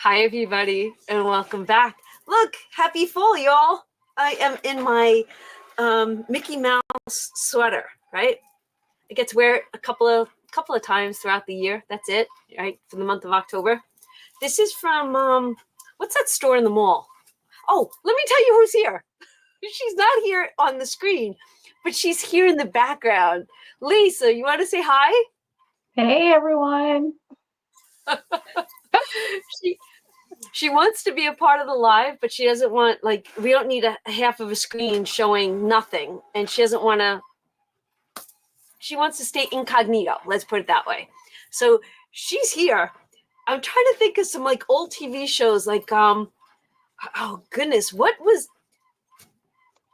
Hi, everybody, and welcome back. Look, happy fall, y'all. I am in my Mickey Mouse sweater, right? I get to wear it a couple of times throughout the year. That's it, right? For the month of October. This is from what's that store in the mall? Oh, let me tell you who's here. She's not here on the screen, but she's here in the background. Lisa, you want to say hi? Hey everyone. She wants to be a part of the live, but she doesn't want, like, we don't need a half of a screen showing nothing. And she doesn't want to, she wants to stay incognito. Let's put it that way. So she's here. I'm trying to think of some like old TV shows, like, oh goodness, what was,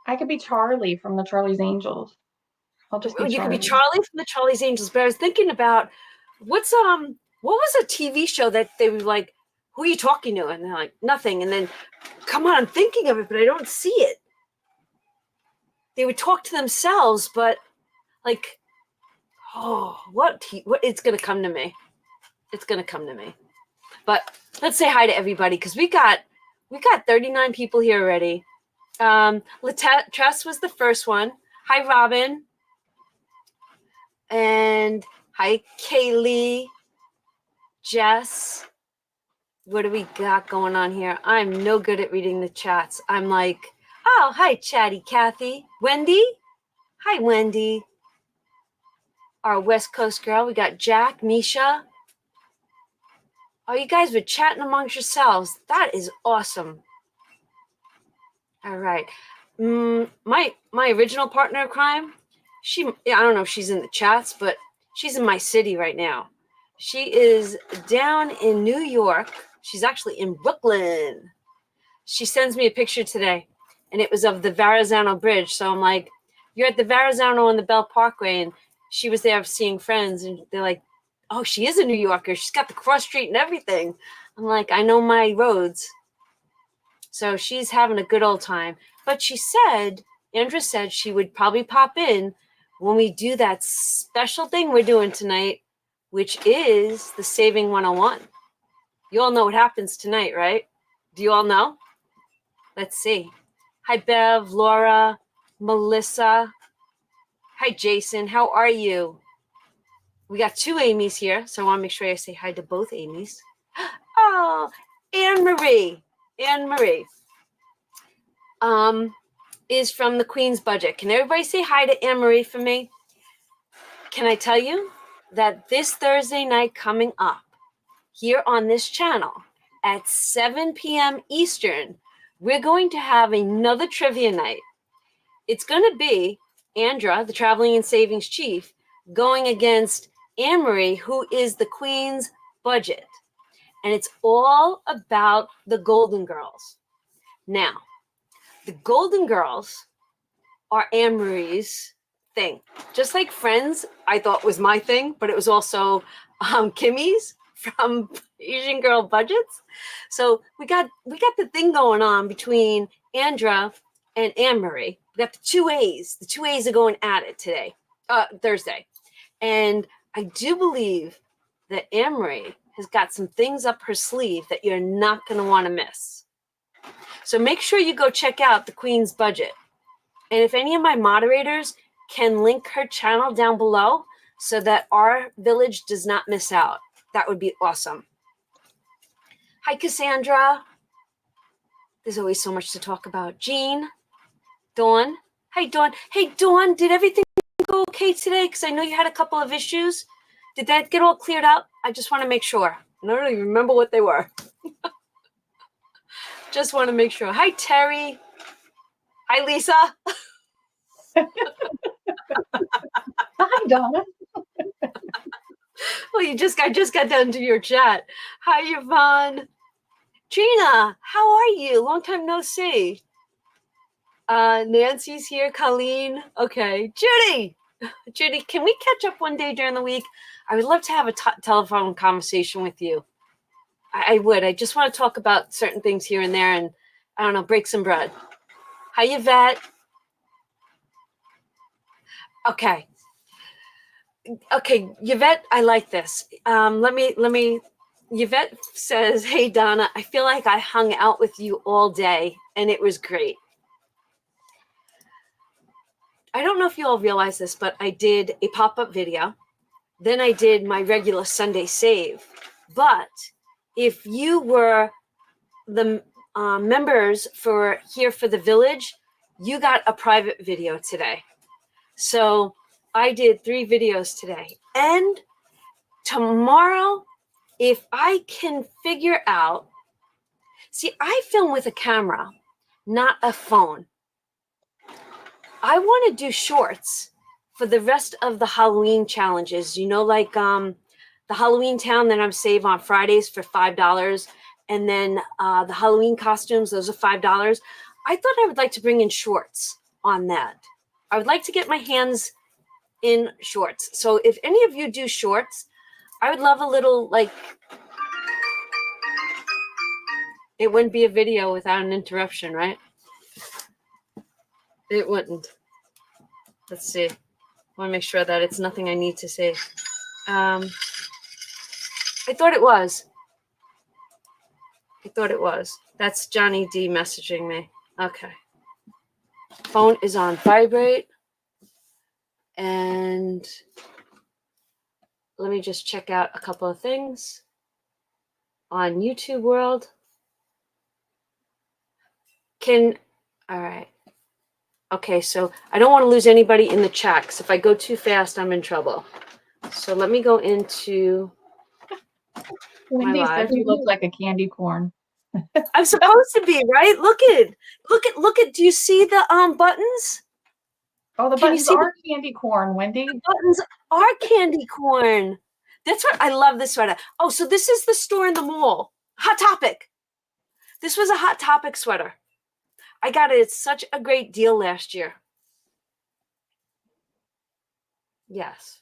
I could be Charlie from the Charlie's Angels. I'll just be you could be Charlie. Charlie from the Charlie's Angels, but I was thinking about what was a TV show that they were like, who are you talking to? And they're like, nothing. And then, come on, I'm thinking of it, but I don't see it. They would talk to themselves, but like, oh, what it's going to come to me. It's going to come to me. But let's say hi to everybody, because we got 39 people here already. Latress was the first one. Hi, Robin. And hi, Kaylee. Jess. What do we got going on here? I'm no good at reading the chats. I'm like, oh, hi, Chatty Kathy. Wendy? Hi, Wendy. Our West Coast girl. We got Jack, Misha. Oh, you guys were chatting amongst yourselves. That is awesome. All right. My original partner of crime, I don't know if she's in the chats, but she's in my city right now. She is down in New York. She's actually in Brooklyn. She sends me a picture today, and it was of the Verrazano Bridge. So I'm like, you're at the Verrazano on the Bell Parkway, and she was there seeing friends, and they're like, oh, she is a New Yorker. She's got the cross street and everything. I'm like, I know my roads. So she's having a good old time. But Andra said she would probably pop in when we do that special thing we're doing tonight, which is the Saving 101. You all know what happens tonight, right? Do you all know? Let's see. Hi, Bev, Laura, Melissa. Hi, Jason. How are you? We got two Amy's here, so I want to make sure I say hi to both Amy's. Oh, Anne-Marie. Anne-Marie is from the Queen's Budget. Can everybody say hi to Anne-Marie for me? Can I tell you that this Thursday night coming up here on this channel at 7 p.m. Eastern, we're going to have another trivia night. It's going to be Andra, the Traveling and Savings Chief, going against Anne-Marie, who is the Queen's Budget. And it's all about the Golden Girls. Now, the Golden Girls are Anne-Marie's thing. Just like Friends, I thought was my thing, but it was also Kimmy's from Asian Girl Budgets. So we got the thing going on between Andra and Anne-Marie. We got the two A's. The two A's are going at it today, Thursday. And I do believe that Anne-Marie has got some things up her sleeve that you're not going to want to miss. So make sure you go check out the Queen's Budget. And if any of my moderators can link her channel down below so that our village does not miss out, that would be awesome. Hi, Cassandra. There's always so much to talk about. Jean, Dawn. Hi, Dawn. Hey, Dawn, did everything go okay today? Because I know you had a couple of issues. Did that get all cleared up? I just want to make sure. I don't even remember what they were. Just want to make sure. Hi, Terry. Hi, Lisa. Hi, Donna. Well, I just got down to your chat. Hi, Yvonne. Gina, how are you? Long time no see. Nancy's here. Colleen. Okay. Judy, can we catch up one day during the week? I would love to have a telephone conversation with you. I would. I just want to talk about certain things here and there and, I don't know, break some bread. Hi, Yvette. Okay, Yvette, I like this. Let me Yvette says, "Hey Donna, I feel like I hung out with you all day and it was great." I don't know if you all realize this, but I did a pop-up video. Then I did my regular Sunday save. But if you were the members for here for the village, you got a private video today. So I did 3 videos today. And tomorrow, if I can figure out, see, I film with a camera, not a phone. I want to do shorts for the rest of the Halloween challenges. You know, like the Halloween town that I'm save on Fridays for $5, and then the Halloween costumes, those are $5. I thought I would like to bring in shorts on that. I would like to get my hands in shorts. So if any of you do shorts, I would love a little, like, it wouldn't be a video without an interruption, right? It wouldn't. Let's see. I want to make sure that it's nothing I need to say. I thought it was. I thought it was. That's Johnny D messaging me. Okay. Phone is on vibrate. And let me just check out a couple of things on YouTube World. All right. Okay, so I don't want to lose anybody in the chat, because if I go too fast, I'm in trouble. So let me go into Wendy says you look like a candy corn. I'm supposed to be, right? Look at. Do you see the buttons? Oh, the buttons are candy corn, Wendy. The buttons are candy corn. That's what I love this sweater. Oh, so this is the store in the mall. Hot Topic. This was a Hot Topic sweater. I got it at such a great deal last year. Yes.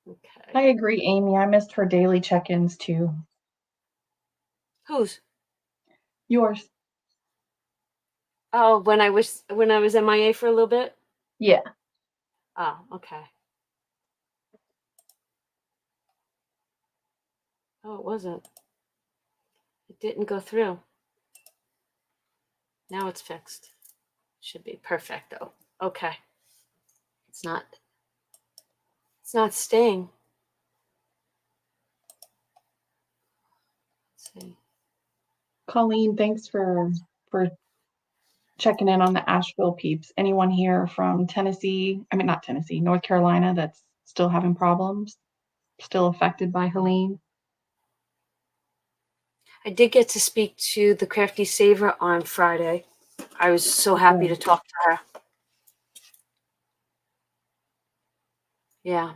Okay. I agree, Amy. I missed her daily check-ins too. Whose? Yours. Oh, when I was MIA for a little bit? Yeah. Oh, okay. Oh, it wasn't. It didn't go through. Now it's fixed. Should be perfect though. Okay. It's not staying. Let's see. Colleen, thanks for checking in on the Asheville peeps. Anyone here from North Carolina that's still having problems? Still affected by Helene? I did get to speak to the Crafty Saver on Friday. I was so happy to talk to her. Yeah.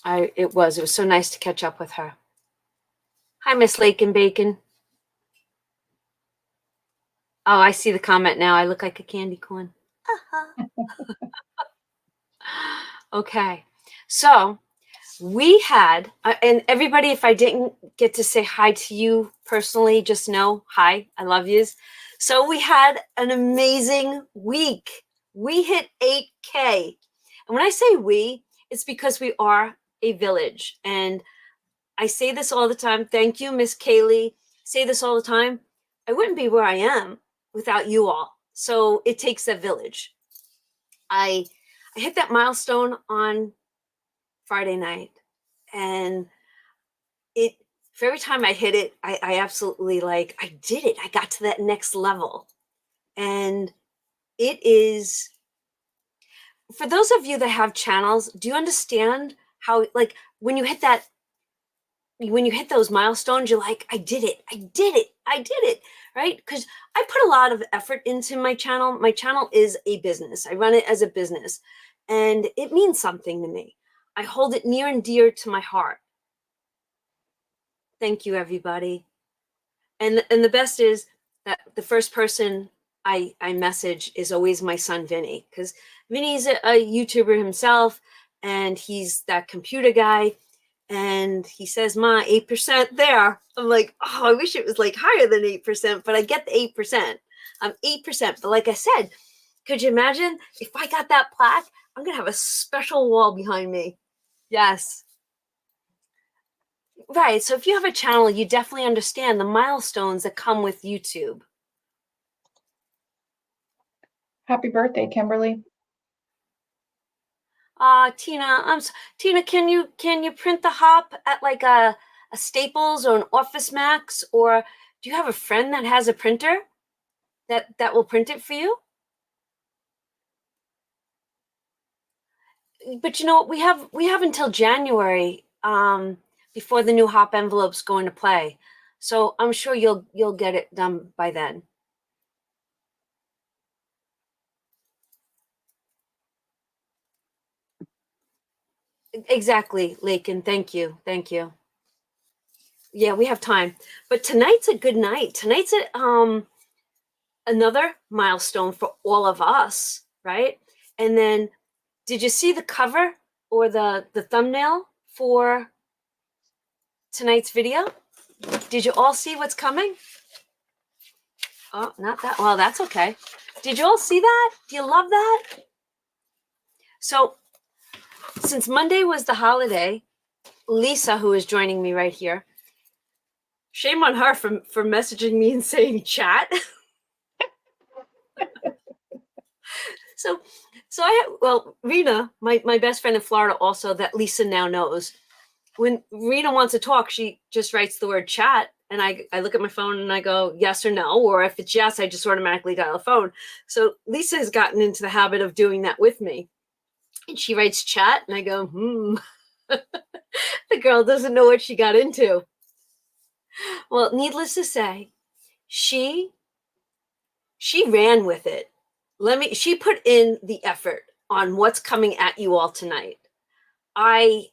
It was so nice to catch up with her. Hi, Miss Lake and Bacon. Oh, I see the comment now. I look like a candy corn. Okay. So we had, and everybody, if I didn't get to say hi to you personally, just know, hi, I love yous. So we had an amazing week. We hit 8K. And when I say we, it's because we are a village. And I say this all the time. Thank you, Miss Kaylee. Say this all the time. I wouldn't be where I am without you all. So it takes a village. I hit that milestone on Friday night, and for every time I hit it, I absolutely I did it. I got to that next level. And it is, for those of you that have channels, do you understand how, when you hit those milestones, you're like, I did it, right? Because I put a lot of effort into my channel. My channel is a business. I run it as a business, and it means something to me. I hold it near and dear to my heart. Thank you, everybody. And the best is that the first person I message is always my son, Vinny, because Vinny's a YouTuber himself, and he's that computer guy. And he says, Ma, 8% there. I'm like, oh, I wish it was higher than 8%, but I get the 8%. I'm 8%. But like I said, could you imagine if I got that plaque? I'm going to have a special wall behind me. Yes. Right. So if you have a channel, you definitely understand the milestones that come with YouTube. Happy birthday, Kimberly. Tina, Tina, can you print the hop at like a Staples or an Office Max, or do you have a friend that has a printer that will print it for you? But you know, we have until January before the new hop envelopes go into play. So I'm sure you'll get it done by then. Exactly, Lakin. Thank you. Thank you. Yeah, we have time. But tonight's a good night. Tonight's another milestone for all of us, right? And then did you see the cover or the thumbnail for tonight's video? Did you all see what's coming? Oh, not that. Well, that's okay. Did you all see that? Do you love that? So, since Monday was the holiday, Lisa, who is joining me right here, shame on her for messaging me and saying chat. So, Rena, my best friend in Florida, also that Lisa now knows. When Rena wants to talk, she just writes the word chat, and I look at my phone and I go yes or no, or if it's yes, I just automatically dial a phone. So Lisa has gotten into the habit of doing that with me, and she writes chat, and I go, the girl doesn't know what she got into. Well, needless to say, she ran with it. She put in the effort on what's coming at you all tonight. I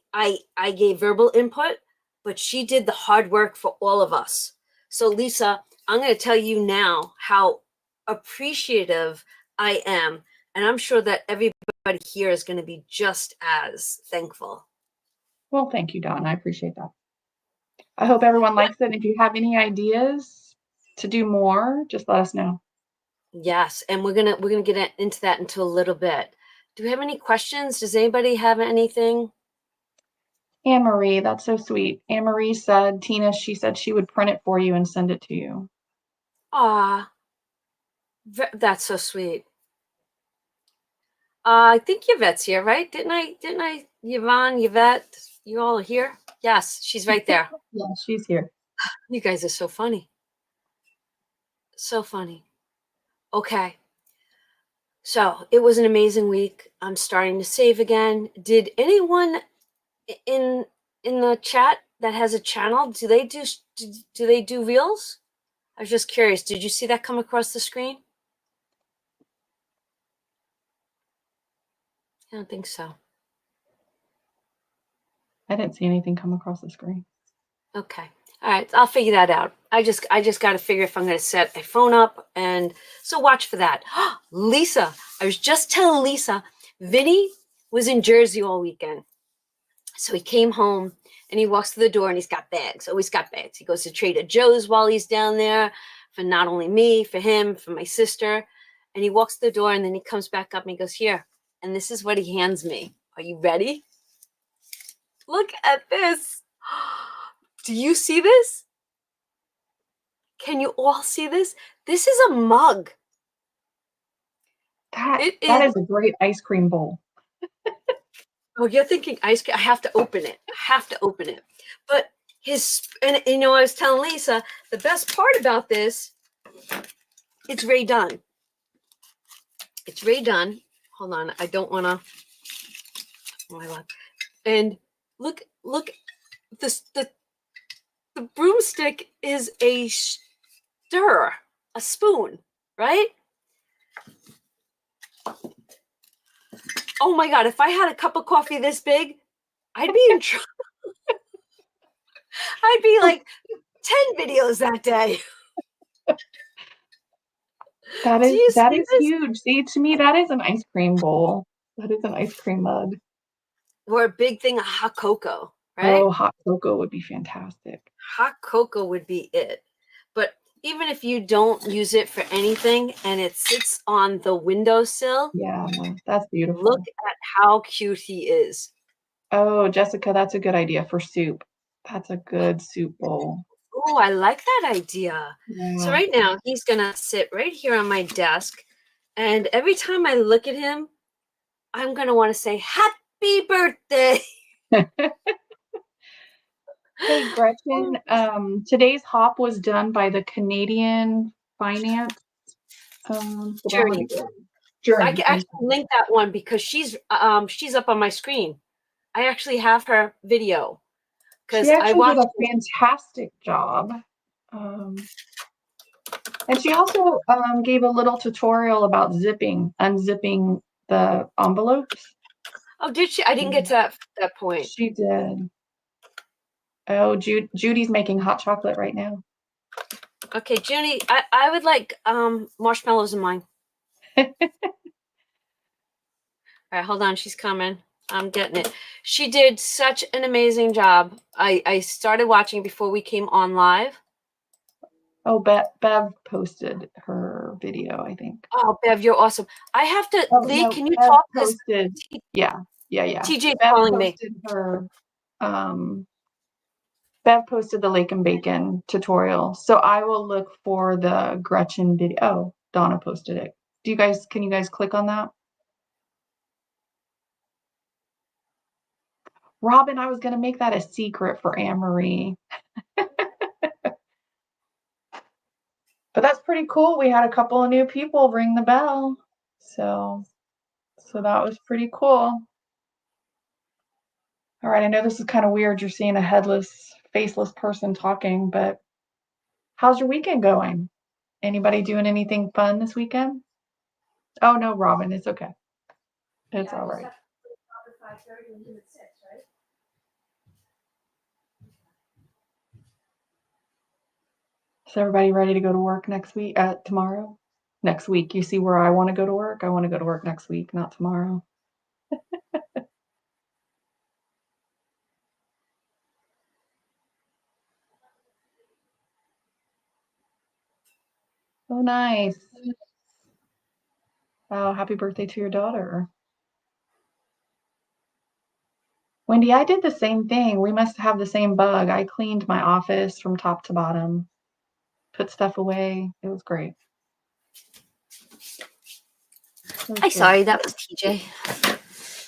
gave verbal input, but she did the hard work for all of us. So Lisa, I'm going to tell you now how appreciative I am, and I'm sure that everybody here is going to be just as thankful. Well, thank you, Donna. I appreciate that. I hope everyone likes it. If you have any ideas to do more, just let us know. Yes, and we're gonna get into that into a little bit. Do we have any questions? Does anybody have anything? Anne Marie, that's so sweet. Anne Marie said, Tina, she said she would print it for you and send it to you. Ah, that's so sweet. I think Yvette's here, right? Didn't I? Yvonne, Yvette, you all are here? Yes, she's right there. Yeah, she's here. You guys are so funny. So funny. Okay. So it was an amazing week. I'm starting to save again. Did anyone in the chat that has a channel, do they do reels? I was just curious. Did you see that come across the screen? I don't think so. I didn't see anything come across the screen. Okay. All right. I'll figure that out. I just got to figure if I'm going to set a phone up, and so watch for that. Lisa, I was just telling Lisa, Vinny was in Jersey all weekend. So he came home and he walks through the door and he's got bags. Always got bags. He goes to Trader Joe's while he's down there for not only me, for him, for my sister. And he walks through the door and then he comes back up and he goes, here. And this is what he hands me. Are you ready? Look at this. Do you see this? Can you all see this? This is a mug. That is a great ice cream bowl. Oh, you're thinking ice cream. I have to open it. But and you know, I was telling Lisa, the best part about this, it's Ray Dunn. It's Ray Dunn. Hold on. I don't want to. Oh my God. And look, the broomstick is a stir, a spoon, right? Oh my God. If I had a cup of coffee this big, I'd be in trouble. I'd be like 10 videos that day. That is huge. See, to me, that is an ice cream bowl. That is an ice cream mug. Or a big thing of hot cocoa, right? Oh, hot cocoa would be fantastic. Hot cocoa would be it. But even if you don't use it for anything and it sits on the windowsill, yeah, that's beautiful. Look at how cute he is. Oh, Jessica, that's a good idea for soup. That's a good soup bowl. Oh, I like that idea. So Yeah. right now he's gonna sit right here on my desk, and every time I look at him, I'm gonna want to say happy birthday. Hey, Gretchen, today's hop was done by the Canadian Finance. Hold on, let me Journey. go. I Journey. can Thank actually link that one because she's up on my screen. I actually have her video She because I actually did watched a it. fantastic job. And she also gave a little tutorial about unzipping the envelopes. Oh, did she? I didn't get to that point. She did. Oh, Judy's making hot chocolate right now. Okay, Junie, I would like marshmallows in mine. All right, hold on, she's coming. I'm getting it. She did such an amazing job. I started watching before we came on live. Oh, Bev posted her video, I think. Oh, Bev, you're awesome. I have to, Oh, Lee, no, can you Bev talk? Because posted. Yeah. TJ's Bev calling me. posted her. Bev posted the Lake and Bacon tutorial, so I will look for the Gretchen video. Oh, Donna posted it. Can you guys click on that? Robin, I was going to make that a secret for Anne-Marie. But that's pretty cool. We had a couple of new people ring the bell. So that was pretty cool. All right, I know this is kind of weird. You're seeing a headless, faceless person talking, but how's your weekend going? Anybody doing anything fun this weekend? Oh, no, Robin, it's okay. It's all right. Is everybody ready to go to work next week? Tomorrow? Next week. You see where I want to go to work? I want to go to work next week, not tomorrow. Oh, nice. Oh, happy birthday to your daughter. Wendy, I did the same thing. We must have the same bug. I cleaned my office from top to bottom, put stuff away. It was great. I'm sorry, that was TJ.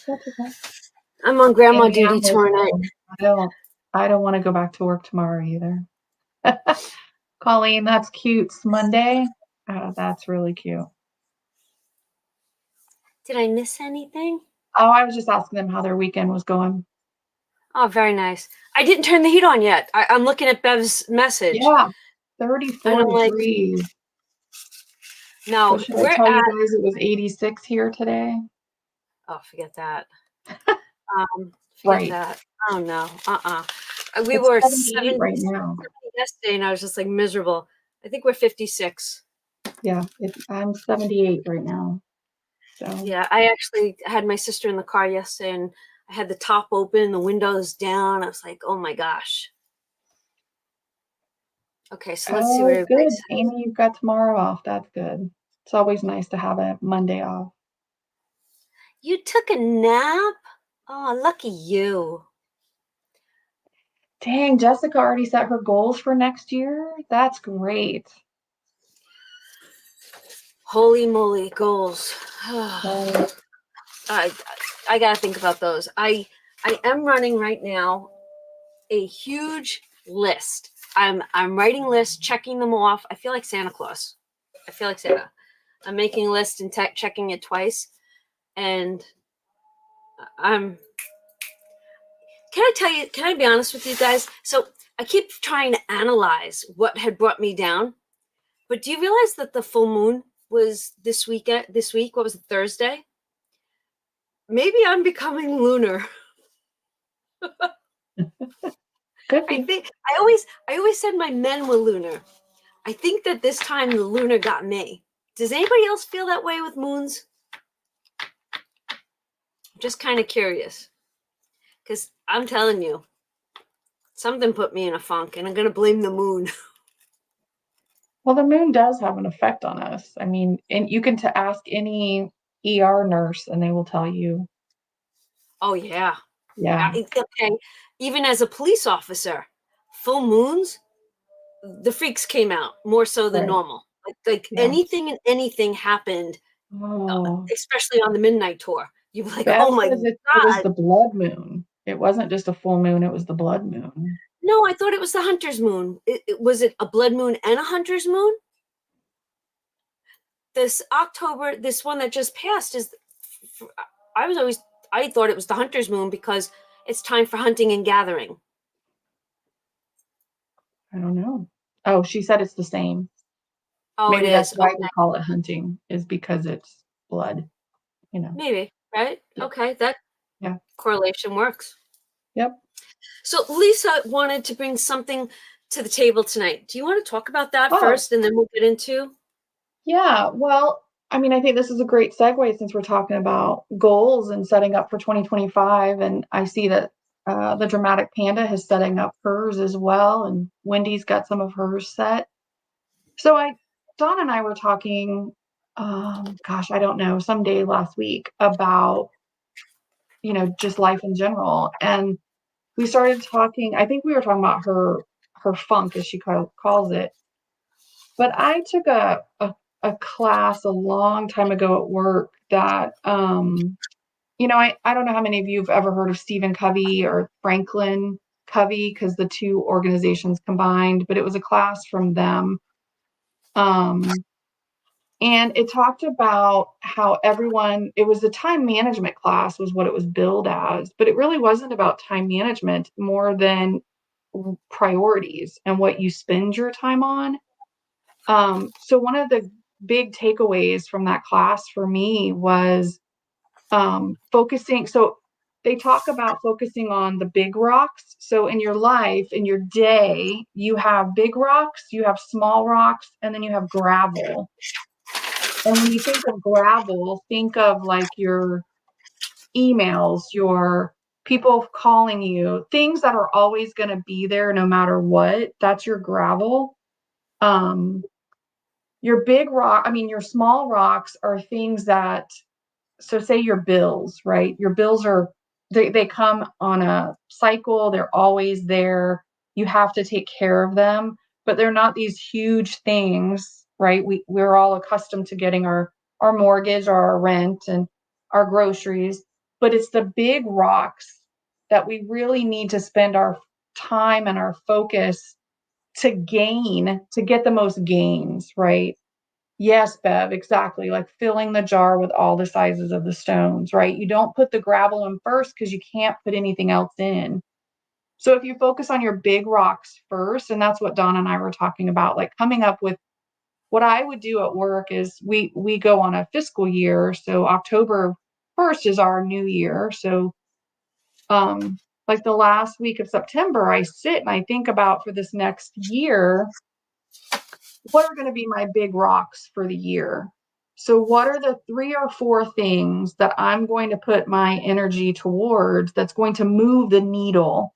That's okay. I'm on grandma Amy, duty I'm with tomorrow night. you. I don't want to go back to work tomorrow either. Colleen, that's cute. It's Monday. Oh, that's really cute. Did I miss anything? Oh, I was just asking them how their weekend was going. Oh, very nice. I didn't turn the heat on yet. I'm looking at Bev's message. Yeah, And 34 I'm like, degrees. no, What should I we're tell you at, guys? It was 86 here today. oh, forget that. Forget Right. that. Oh, no. We It's were 78 right now. yesterday, and I was just like miserable. I think we're 56. Yeah, I'm 78 right now. So Yeah, I actually had my sister in the car yesterday, and I had the top open, the windows down. I was like, oh my gosh. Okay, so let's see what everybody good. says. Amy, you've got tomorrow off. That's good. It's always nice to have a Monday off. You took a nap? Oh, lucky you. Dang, Jessica already set her goals for next year. That's great. Holy moly, goals. Right. I gotta think about those. I am running right now a huge list. I'm writing lists, checking them off. I feel like Santa Claus. I feel like Santa. I'm making a list and checking it twice. And I'm can I be honest with you guys? So I keep trying to analyze what had brought me down. But do you realize that the full moon was this week? What was it, Thursday? Maybe I'm becoming lunar. Could I be. think I always said my men were lunar. I think that this time the lunar got me. Does anybody else feel that way with moons? I'm just kind of curious. Because I'm telling you, something put me in a funk, and I'm going to blame the moon. Well, the moon does have an effect on us. I mean, and you can ask any ER nurse and they will tell you. Oh, yeah. Yeah. Okay. even as a police officer, full moons, the freaks came out more so than Right. normal. Like Yeah. anything and anything happened, Oh, especially on the midnight tour. You're like, Bev oh my says it was God. the blood moon. It wasn't just a full moon, it was the blood moon. No, I thought it was the hunter's moon. Was it a blood moon and a hunter's moon? This October, this one that just passed is, I was always, I thought it was the hunter's moon because it's time for hunting and gathering. I don't know. Oh, she said it's the same. Oh, it Maybe that's is. why Okay. we call it hunting, is because it's blood, you know. Maybe, right? Yeah. Okay, that Yeah. correlation works. Yep. So Lisa wanted to bring something to the table tonight. Do you want to talk about that Oh, first and then we'll get into? yeah. Well, I mean, I think this is a great segue since we're talking about goals and setting up for 2025. And I see that the Dramatic Panda is setting up hers as well, and Wendy's got some of hers set. So Dawn and I were talking, gosh, I don't know, some day last week about, just life in general. And we started talking, I think we were talking about her funk, as she calls it. But I took a class a long time ago at work that, I don't know how many of you have ever heard of Stephen Covey or Franklin Covey, because the two organizations combined, but it was a class from them. And it talked about how it was a time management class was what it was billed as, but it really wasn't about time management more than priorities and what you spend your time on. So one of the big takeaways from that class for me was focusing. So they talk about focusing on the big rocks. So in your life, in your day, you have big rocks, you have small rocks, and then you have gravel. And when you think of gravel, think of like your emails, your people calling you, things that are always going to be there no matter what. That's your gravel. Um, your small rocks are things that, so say your bills, right? Your bills they come on a cycle. They're always there. You have to take care of them, but they're not these huge things, right? We're all accustomed to getting our mortgage or our rent and our groceries, but it's the big rocks that we really need to spend our time and our focus to get the most gains, right? Yes, Bev, exactly. Like filling the jar with all the sizes of the stones, right? You don't put the gravel in first because you can't put anything else in. So if you focus on your big rocks first, and that's what Donna and I were talking about, like coming up with what I would do at work is we go on a fiscal year. So October 1st is our new year. So like the last week of September, I sit and I think about for this next year, what are going to be my big rocks for the year? So, what are the 3 or 4 things that I'm going to put my energy towards that's going to move the needle?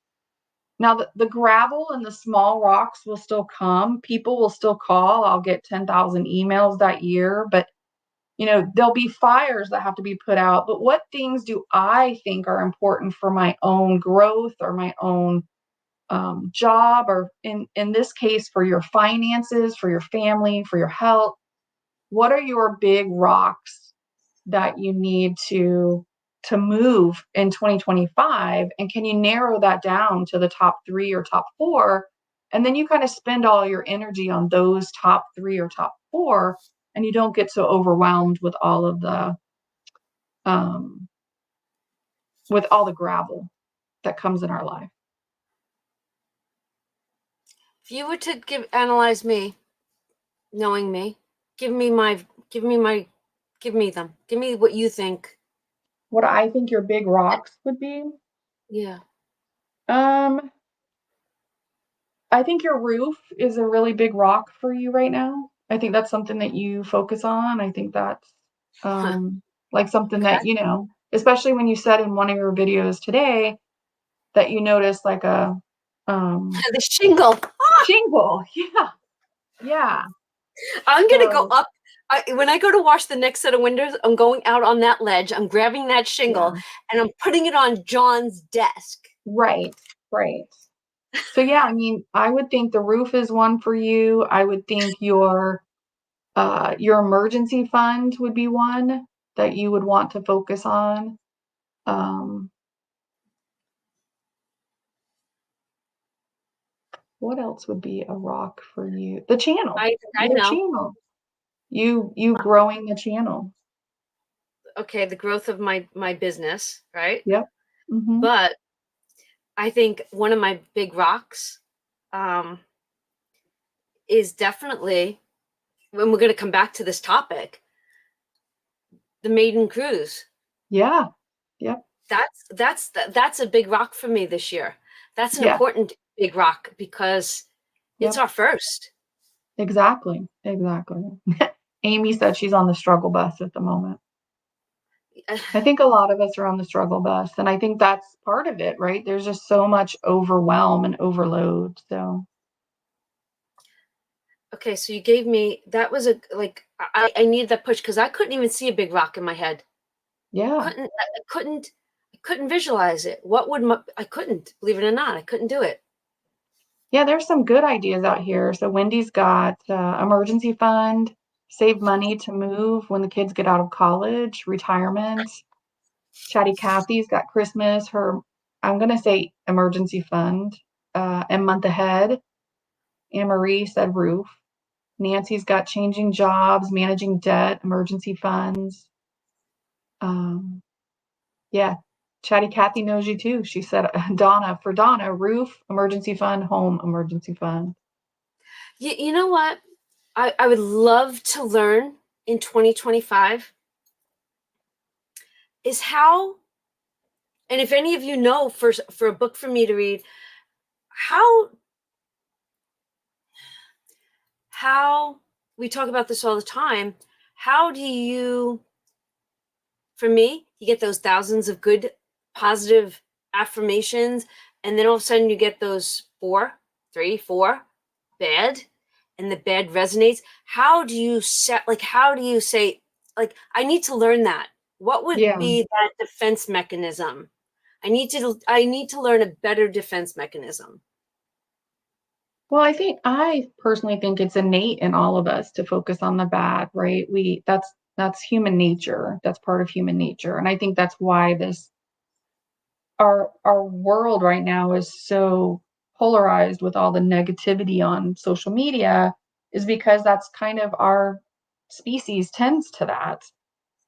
Now, the gravel and the small rocks will still come. People will still call. I'll get 10,000 emails that year, but there'll be fires that have to be put out. But what things do I think are important for my own growth or my own job, or in this case, for your finances, for your family, for your health? What are your big rocks that you need to move in 2025? And can you narrow that down to the top 3 or top 4? And then you kind of spend all your energy on those top 3 or top 4, and you don't get so overwhelmed um, with all the gravel that comes in our life. If you were to analyze me, knowing me, give me them. Give me what you think. What I think your big rocks would be, Yeah. um, I think your roof is a really big rock for you right now. I think that's something that you focus on. I think that's like something Okay. that, especially when you said in one of your videos today that you noticed like a The shingle. shingle. Yeah. Yeah. I'm gonna go So, up. When I go to wash the next set of windows, I'm going out on that ledge. I'm grabbing that shingle yeah. and I'm putting it on John's desk. Right. Right. So yeah, I mean, I would think the roof is one for you. I would think your emergency fund would be one that you would want to focus on. Um, what else would be a rock for you? The channel, I your know. channel. You growing the channel. Okay, the growth of my business, right? Yep. Hmm. But I think one of my big rocks um, is definitely, when we're going to come back to this topic, the maiden cruise. Yeah. Yep. That's a big rock for me this year. That's an Yeah. important big rock because it's Yep. our first. Exactly. Exactly. Amy said she's on the struggle bus at the moment. I think a lot of us are on the struggle bus, and I think that's part of it, right? There's just so much overwhelm and overload. So, Okay, so you gave me that was a like I needed that push because I couldn't even see a big rock in my head. yeah. I couldn't visualize it. I couldn't, believe it or not, I couldn't do it. Yeah, there's some good ideas out here. So Wendy's got emergency fund, save money to move when the kids get out of college, retirement. Chatty Cathy's got Christmas, I'm going to say emergency fund, and month ahead. Anne Marie said roof. Nancy's got changing jobs, managing debt, emergency funds. Um, yeah, Chatty Cathy knows you too. She said, Donna, roof, emergency fund, home, emergency fund. You know what? I would love to learn in 2025 is how, and if any of you know for a book for me to read, how how we talk about this all the time. How do you, for me, you get those thousands of good, positive affirmations, and then all of a sudden you get those 4 bad, and the bad resonates. How do you set, like, how do you say, like, I need to learn that? What would Yeah. be that defense mechanism? I need to learn a better defense mechanism. Well, I personally think it's innate in all of us to focus on the bad, right? That's human nature. That's part of human nature. And I think that's why our world right now is so polarized with all the negativity on social media, is because that's kind of our species tends to that.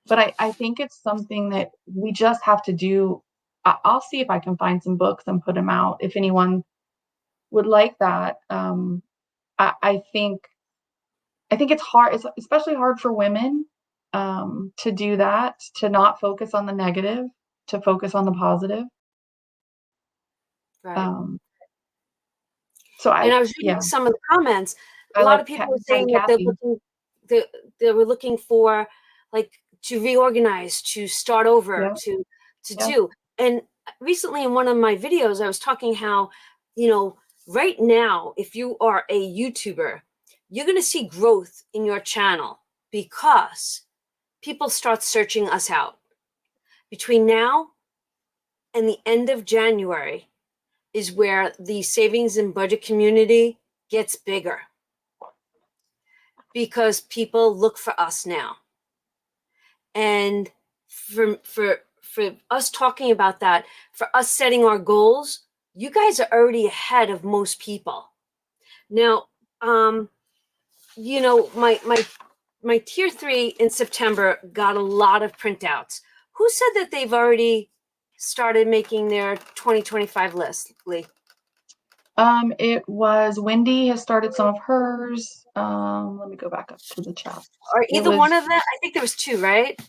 But I think it's something that we just have to do. I'll see if I can find some books and put them out if anyone would like that. I, I think I think it's hard. It's especially hard for women to do that, to not focus on the negative, to focus on the positive. Right. Um, so And I was reading yeah, some of the comments. A I lot like of people were Chatty saying that Cathy. they, they were looking for, like, to reorganize, to start over, Yeah, to yeah, do. And recently in one of my videos, I was talking how, you know, right now, if you are a YouTuber, you're going to see growth in your channel because people start searching us out. Between now and the end of January is where the savings and budget community gets bigger because people look for us now. And for us talking about that, for us setting our goals, you guys are already ahead of most people. Now, my tier 3 in September got a lot of printouts. Who said that they've already started making their 2025 list, Lee? it was Wendy has started some of hers. Let me go back up to the chat. Or It either one was of them? I think there was 2, right?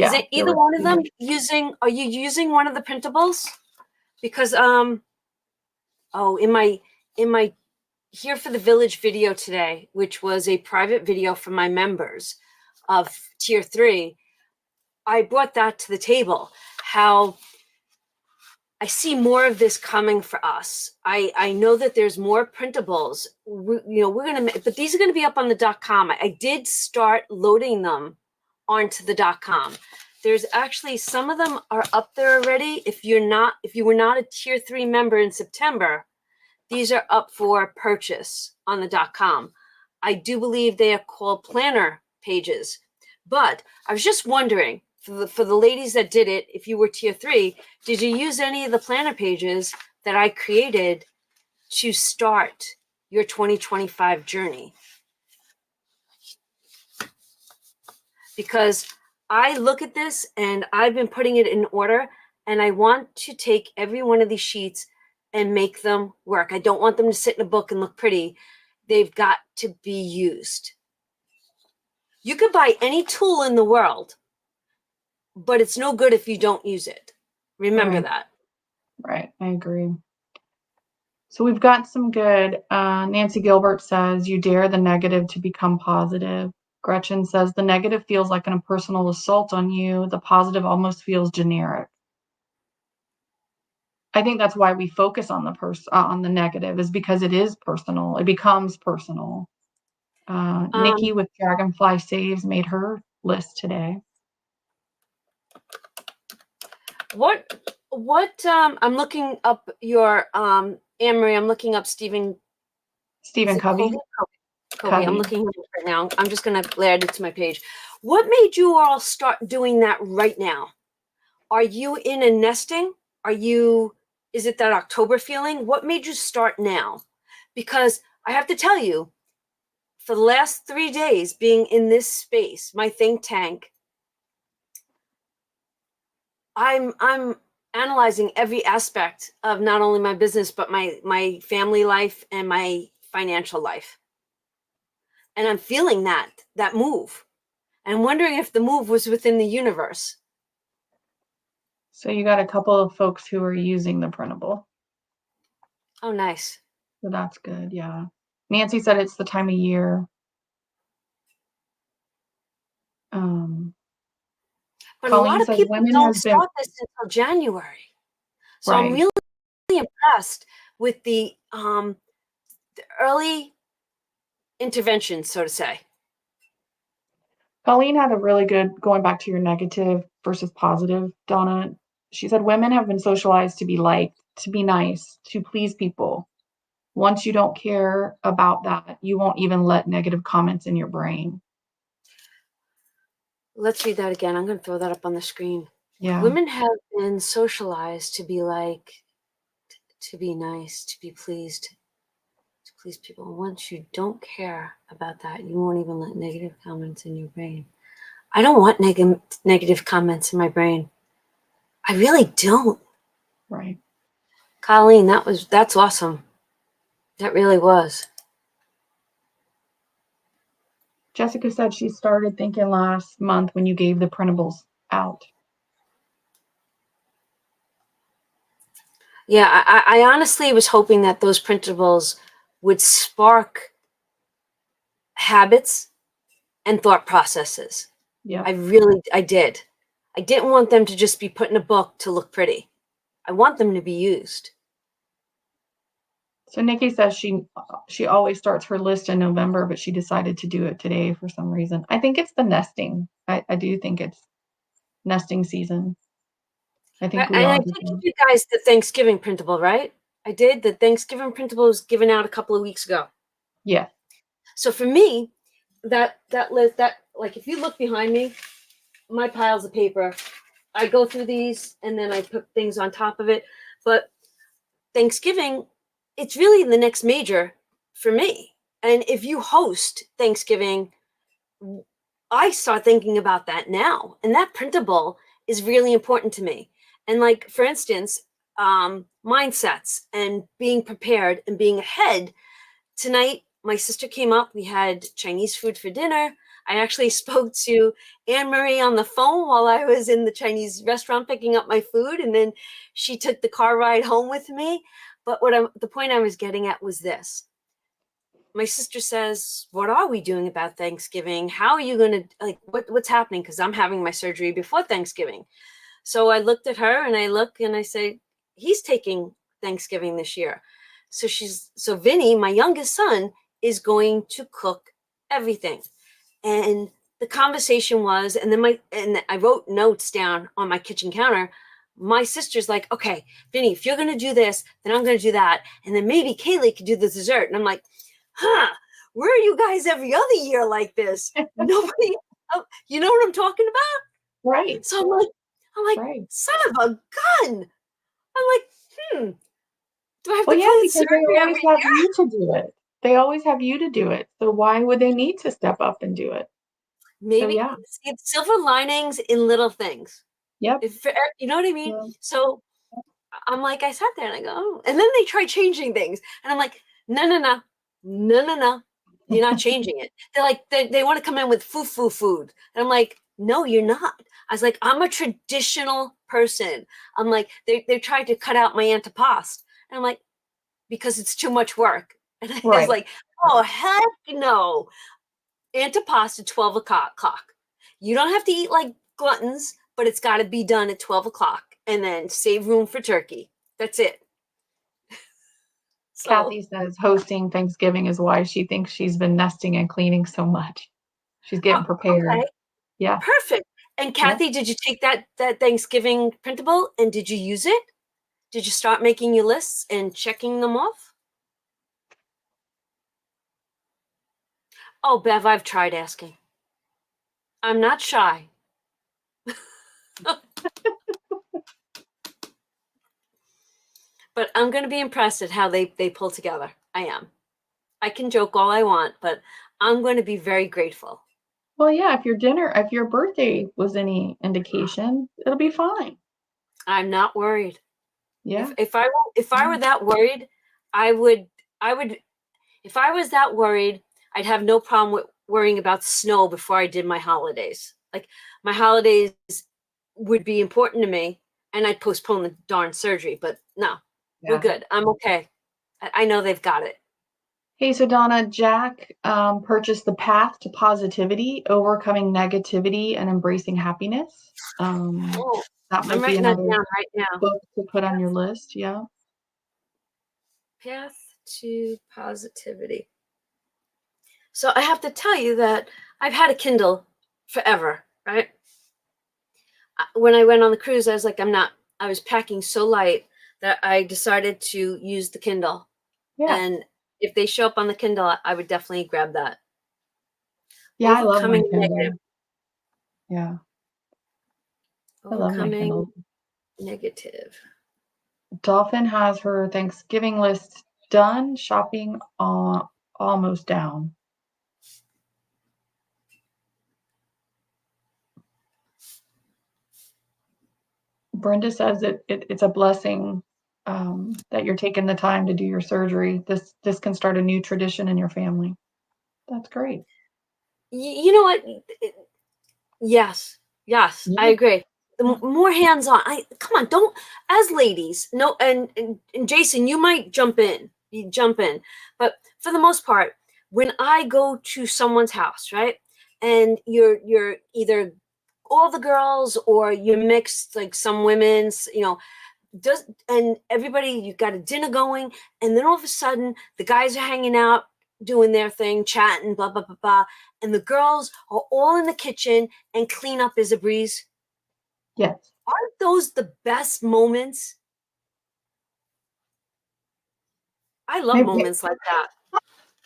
Is Yeah, it there either were one of them two. are you using one of the printables? Because in my Here for the Village video today, which was a private video for my members of tier 3, I brought that to the table. How I see more of this coming for us. I know that there's more printables. We're gonna, but these are gonna be up on the .com. I did start loading them onto the .com. There's actually some of them are up there already. If you were not a tier 3 member in September, these are up for purchase on the .com. I do believe they are called planner pages. But I was just wondering, for the ladies that did it, if you were tier 3, did you use any of the planner pages that I created to start your 2025 journey? Because I look at this and I've been putting it in order, and I want to take every one of these sheets and make them work. I don't want them to sit in a book and look pretty. They've got to be used. You could buy any tool in the world, but it's no good if you don't use it. Remember Right. that. Right. I agree. So we've got some good. Nancy Gilbert says, you dare the negative to become positive. Gretchen says, the negative feels like an impersonal assault on you. The positive almost feels generic. I think that's why we focus on the negative, is because it is personal. It becomes personal. Nikki with Dragonfly Saves made her list today. What I'm looking up your Anne-Marie, I'm looking up Stephen Covey. Covey. I'm looking at it right now. I'm just gonna add it to my page. What made you all start doing that right now? Are you in a nesting? Is it that October feeling? What made you start now? Because I have to tell you, for the last 3 days being in this space, my think tank, I'm analyzing every aspect of not only my business, but my family life and my financial life. And I'm feeling that move. And I'm wondering if the move was within the universe. So you got a couple of folks who are using the printable. Oh, nice. So that's good. Yeah. Nancy said it's the time of year. But Colleen a lot of says people women don't has been start this until January. So right. I'm really impressed with the early intervention, so to say. Colleen had a really good, going back to your negative versus positive, Donna. She said women have been socialized to be liked, to be nice, to please people. Once you don't care about that, you won't even let negative comments in your brain. Let's read that again. I'm going to throw that up on the screen. Yeah. Women have been socialized to be like, to be nice, to be pleased, to please people. Once you don't care about that, you won't even let negative comments in your brain. I don't want negative comments in my brain. I really don't. Right. Colleen, that's awesome. That really was. Jessica said she started thinking last month when you gave the printables out. Yeah, I honestly was hoping that those printables would spark habits and thought processes. Yeah. I did. I didn't want them to just be put in a book to look pretty. I want them to be used. So Nikki says she always starts her list in November, but she decided to do it today for some reason. I think it's the nesting. I do think it's nesting season. I think we And I all did do. give you guys the Thanksgiving printable, right? I did. The Thanksgiving printable was given out a couple of weeks ago. Yeah. So for me, that list, that, like, if you look behind me, my piles of paper, I go through these and then I put things on top of it. But Thanksgiving, it's really the next major for me. And if you host Thanksgiving, I start thinking about that now. And that printable is really important to me. And, like, for instance, mindsets and being prepared and being ahead. Tonight, my sister came up. We had Chinese food for dinner. I actually spoke to Anne-Marie on the phone while I was in the Chinese restaurant picking up my food, and then she took the car ride home with me. But the point I was getting at was this. My sister says, what are we doing about Thanksgiving? How are you going to, like, what's happening? Because I'm having my surgery before Thanksgiving. So I looked at her and I say, he's taking Thanksgiving this year. So Vinny, my youngest son, is going to cook everything. And the conversation was, and then I wrote notes down on my kitchen counter. My sister's like, okay, Vinny, if you're going to do this, then I'm going to do that. And then maybe Kaylee could do the dessert. And I'm like, huh, where are you guys every other year like this? Nobody, you know what I'm talking about? Right. So I'm like, Right. son of a gun. I'm like, do I have Well, to yeah, play because they surgery always every have year? you to do it. They always have you to do it. So why would they need to step up and do it? So Maybe yeah. see silver linings in little things. Yep. If you know what I mean? Yeah. So I'm like, I sat there and I go, oh. And then they try changing things. And I'm like, no, no, no, no, no, no. You're not changing it. They're like, they want to come in with food. And I'm like, no, you're not. I was like, I'm a traditional person. I'm like, they tried to cut out my antipasto. And I'm like, because it's too much work. And I was Right. like, oh, heck no. Antipasto 12 o'clock. You don't have to eat like gluttons, but it's got to be done at 12 o'clock and then save room for turkey. That's it. So, Kathy says hosting Thanksgiving is why she thinks she's been nesting and cleaning so much. She's getting prepared. okay, Yeah. perfect. And Yep. Kathy, did you take that Thanksgiving printable and did you use it? Did you start making your lists and checking them off? Oh, Bev, I've tried asking. I'm not shy. But I'm going to be impressed at how they pull together. I am. I can joke all I want, but I'm going to be very grateful. Well, yeah, if your birthday was any indication, it'll be fine. I'm not worried. Yeah. If I were that worried, I would if I was that worried, I'd have no problem with worrying about snow before I did my holidays. Like my holidays would be important to me and I'd postpone the darn surgery, but no. We're Yeah. good. I'm okay. I know they've got it. Hey, so Donna, Jack purchased The Path to Positivity, Overcoming Negativity and Embracing Happiness. Oh, That I'm might be writing that another down right now. book to put on your list. Yeah. Path to Positivity. So I have to tell you that I've had a Kindle forever, right? When I went on the cruise, I was like, I was packing so light that I decided to use the Kindle. Yeah. And if they show up on the Kindle, I would definitely grab that. Yeah, I love my Overcoming Kindle. negative. Yeah. I love my Overcoming Kindle. negative. Dolphin has her Thanksgiving list done, shopping almost down. Brenda says it's a blessing that you're taking the time to do your surgery. This can start a new tradition in your family. That's great. You know what? Yes, I Yeah. agree. The more hands-on. Come on, don't as ladies. No, and Jason, you might jump in. You jump in, but for the most part, when I go to someone's house, right, and you're either all the girls or you're mixed, like some women's, does and everybody you got a dinner going, and then all of a sudden the guys are hanging out doing their thing, chatting, blah blah blah blah, and the girls are all in the kitchen and clean up is a breeze. Yes. Aren't those the best moments? I love Maybe, moments like that.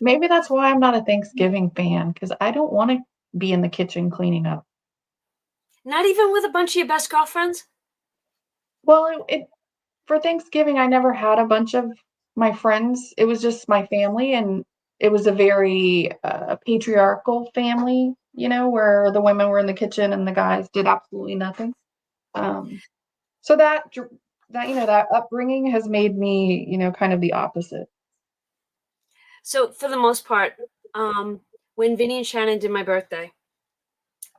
maybe that's why I'm not a Thanksgiving fan, because I don't want to be in the kitchen cleaning up. Not even with a bunch of your best girlfriends. Well, for Thanksgiving, I never had a bunch of my friends. It was just my family, and it was a very patriarchal family, where the women were in the kitchen and the guys did absolutely nothing. So that upbringing has made me, kind of the opposite. So for the most part, when Vinny and Shannon did my birthday,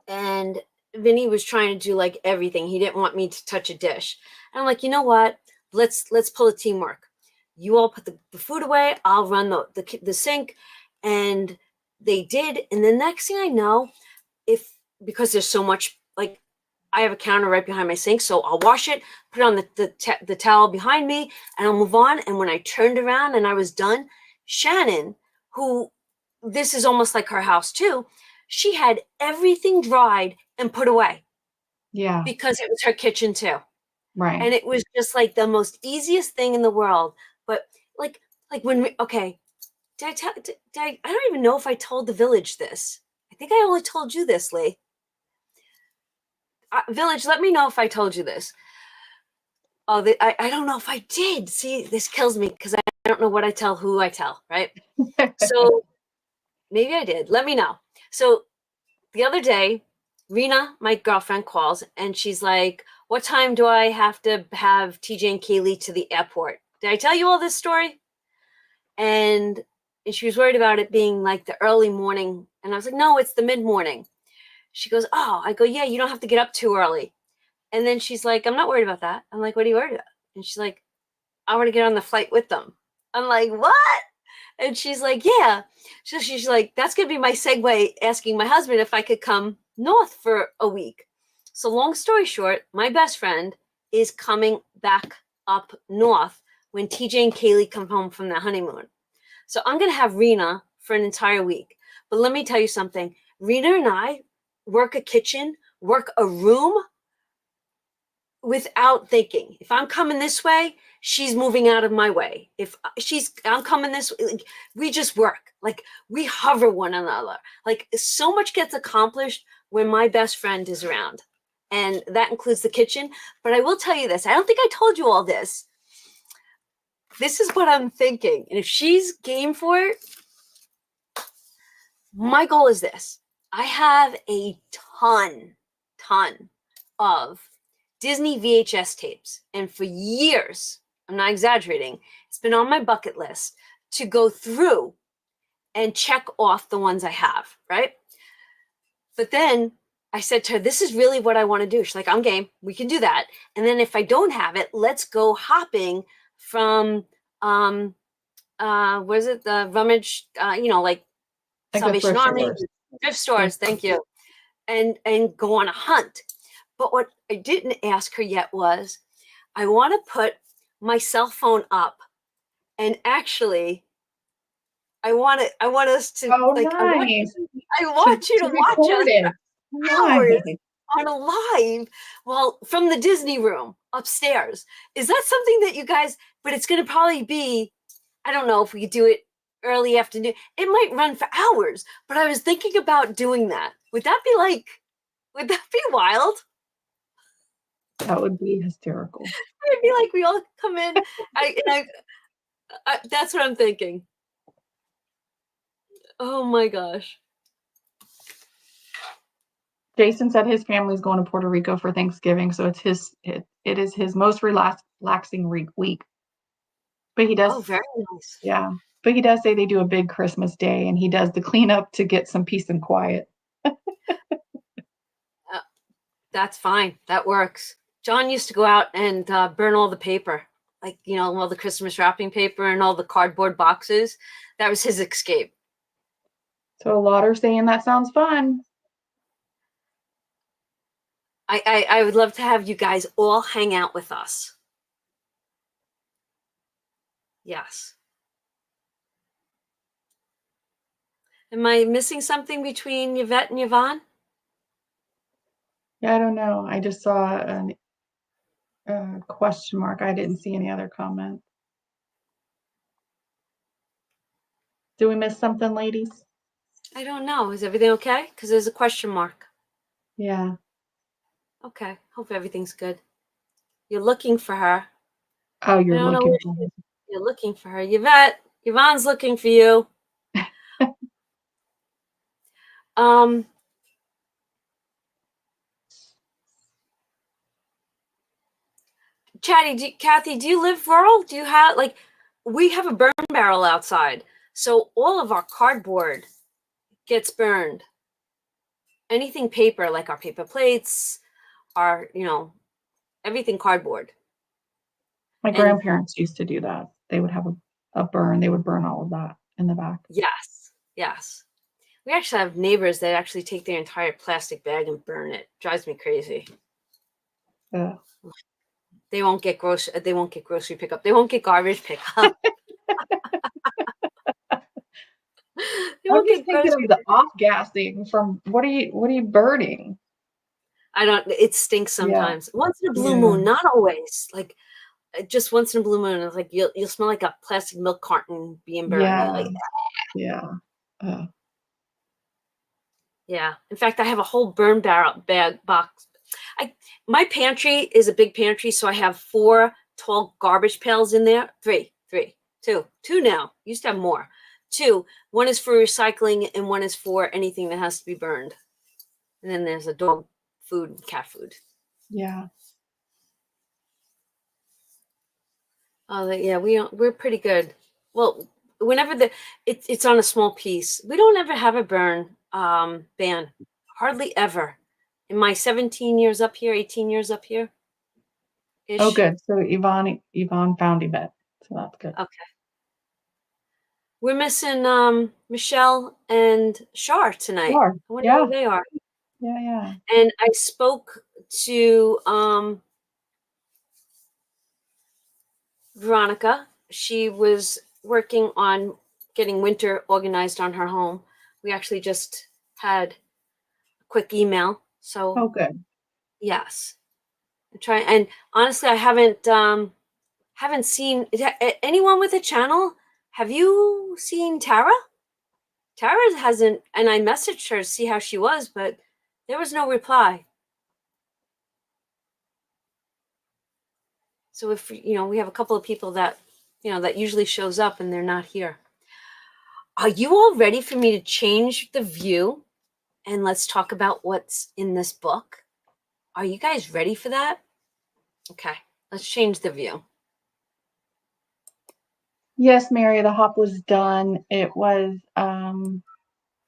and Vinny was trying to do like everything. He didn't want me to touch a dish. And I'm like, you know what? Let's pull a teamwork. You all put the food away. I'll run the sink, and they did. And the next thing I know, because there's so much, like I have a counter right behind my sink, so I'll wash it, put it on the towel behind me, and I'll move on. And when I turned around and I was done, Shannon, who this is almost like her house too, She had everything dried and put away Yeah. because it was her kitchen too. Right. And it was just like the most easiest thing in the world. But like when we, okay, I don't even know if I told the village this. I think I only told you this, Lee. Village, let me know if I told you this. Oh, I don't know if I did. See, this kills me because I don't know what I tell, who I tell, right? So maybe I did. Let me know. So the other day, Rena, my girlfriend, calls and she's like, what time do I have to have TJ and Kaylee to the airport? Did I tell you all this story? And she was worried about it being like the early morning. And I was like, no, it's the mid-morning. She goes, oh, I go, yeah, you don't have to get up too early. And then she's like, I'm not worried about that. I'm like, what are you worried about? And she's like, I want to get on the flight with them. I'm like, what? And she's like, yeah. So she's like, that's going to be my segue asking my husband if I could come north for a week. So long story short, my best friend is coming back up north when TJ and Kaylee come home from their honeymoon. So I'm going to have Rena for an entire week. But let me tell you something. Rena and I work a kitchen, work a room without thinking. If I'm coming this way, she's moving out of my way. If I'm coming this way, like, we just work. Like we hover one another. Like so much gets accomplished when my best friend is around. And that includes the kitchen. But I will tell you this. I don't think I told you all this. This is what I'm thinking. And if she's game for it, my goal is this. I have a ton of Disney VHS tapes. And for years, I'm not exaggerating, it's been on my bucket list to go through and check off the ones I have, right? But then I said to her, this is really what I want to do. She's like, I'm game. We can do that. And then if I don't have it, let's go hopping from, what is it? The rummage, like Salvation Army, thrift stores. Thank you. And go on a hunt. But what I didn't ask her yet was, I want to put my cell phone up, and actually, I want us to nice. I want you to watch us it. for hours on a live, well, from the Disney room upstairs. Is that something that you guys? But it's going to probably be, I don't know if we could do it early afternoon. It might run for hours. But I was thinking about doing that. Would that be wild? That would be hysterical. It'd be like we all come in. That's what I'm thinking. Oh my gosh. Jason said his family's going to Puerto Rico for Thanksgiving, so it is his most relaxing week. But he does. Oh, very nice. Yeah, but he does say they do a big Christmas day, and he does the cleanup to get some peace and quiet. That's fine. That works. John used to go out and burn all the paper, like, all the Christmas wrapping paper and all the cardboard boxes. That was his escape. So a lot are saying that sounds fun. I would love to have you guys all hang out with us. Yes. Am I missing something between Yvette and Yvonne? Yeah, I don't know. I just saw a question mark. I didn't see any other comments. Did we miss something, ladies? I don't know. Is everything okay? Because there's a question mark. Yeah. Okay. Hope everything's good. You're looking for her. Oh, you're looking for her. You're looking for her. Yvette, Yvonne's looking for you. Kathy, do you live rural? Do you have, we have a burn barrel outside. So all of our cardboard gets burned. Anything paper, like our paper plates, our, everything cardboard. My grandparents used to do that. They would have a burn. They would burn all of that in the back. Yes. Yes. We actually have neighbors that actually take their entire plastic bag and burn it. Drives me crazy. Yeah. They won't get grocery pickup. They won't get garbage pickup. You I'm won't just get thinking grocery. of the off gassing from what are you burning? I don't. It stinks Yeah, sometimes. Once in a blue yeah, moon, not always. Like just once in a blue moon, it's like you'll smell like a plastic milk carton being burned. You're yeah, like, yeah. yeah. In fact, I have a whole burn barrel bag box. My pantry is a big pantry, so I have 4 tall garbage pails in there. Two now. Used to have more. 2. One is for recycling, and one is for anything that has to be burned. And then there's a dog food and cat food. Yeah. Oh, yeah, we're pretty good. Well, whenever it's on a small piece, we don't ever have a burn ban, hardly ever. In my 17 years up here, 18 years up here, Oh, ish. good. So Yvonne found Yvette. So that's good. Okay, we're missing Michelle and Shar tonight. Sure. I wonder Yeah. where they are. Yeah. Yeah. And I spoke to Veronica. She was working on getting winter organized on her home. We actually just had a quick email. So Oh, good. yes. And honestly I haven't seen anyone with a channel. Have you seen Tara? Tara hasn't, and I messaged her to see how she was, but there was no reply. So if we have a couple of people that that usually shows up and they're not here. Are you all ready for me to change the view and let's talk about what's in this book? Are you guys ready for that? Okay, let's change the view. Yes, Mary, the hop was done. It was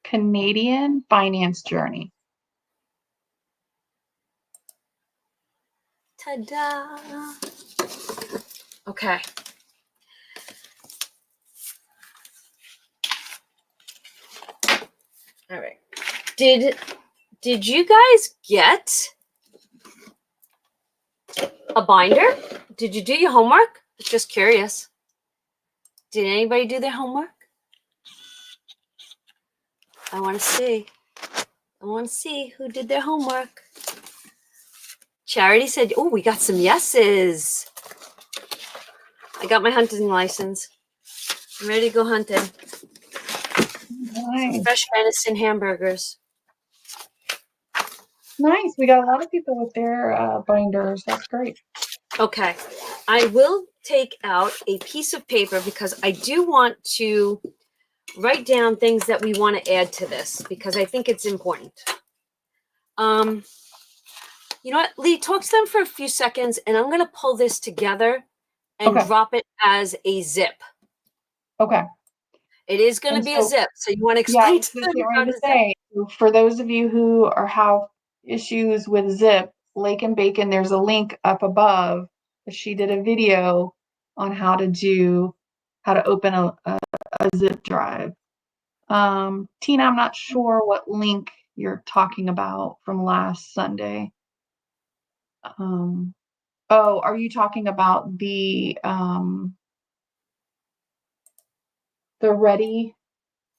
Canadian finance journey. Ta-da! Okay. All right. Did you guys get a binder? Did you do your homework? Just curious. Did anybody do their homework? I want to see. I want to see who did their homework. Charity said, "Oh, we got some yeses." I got my hunting license. I'm ready to go hunting. Some Nice. fresh venison hamburgers. Nice. We got a lot of people with their binders. That's great. Okay. I will take out a piece of paper because I do want to write down things that we want to add to this because I think it's important. You know what, Lee, talk to them for a few seconds and I'm going to pull this together and Okay. drop it as a zip. Okay. It is going to And be a so, zip. So you want to yeah, I explain was to just them getting how ready to to zip? say, for those of you who have issues with zip, Lake and Bacon, there's a link up above. She did a video on how to open a zip drive. Tina, I'm not sure what link you're talking about from last Sunday. Oh, are you talking about the ready?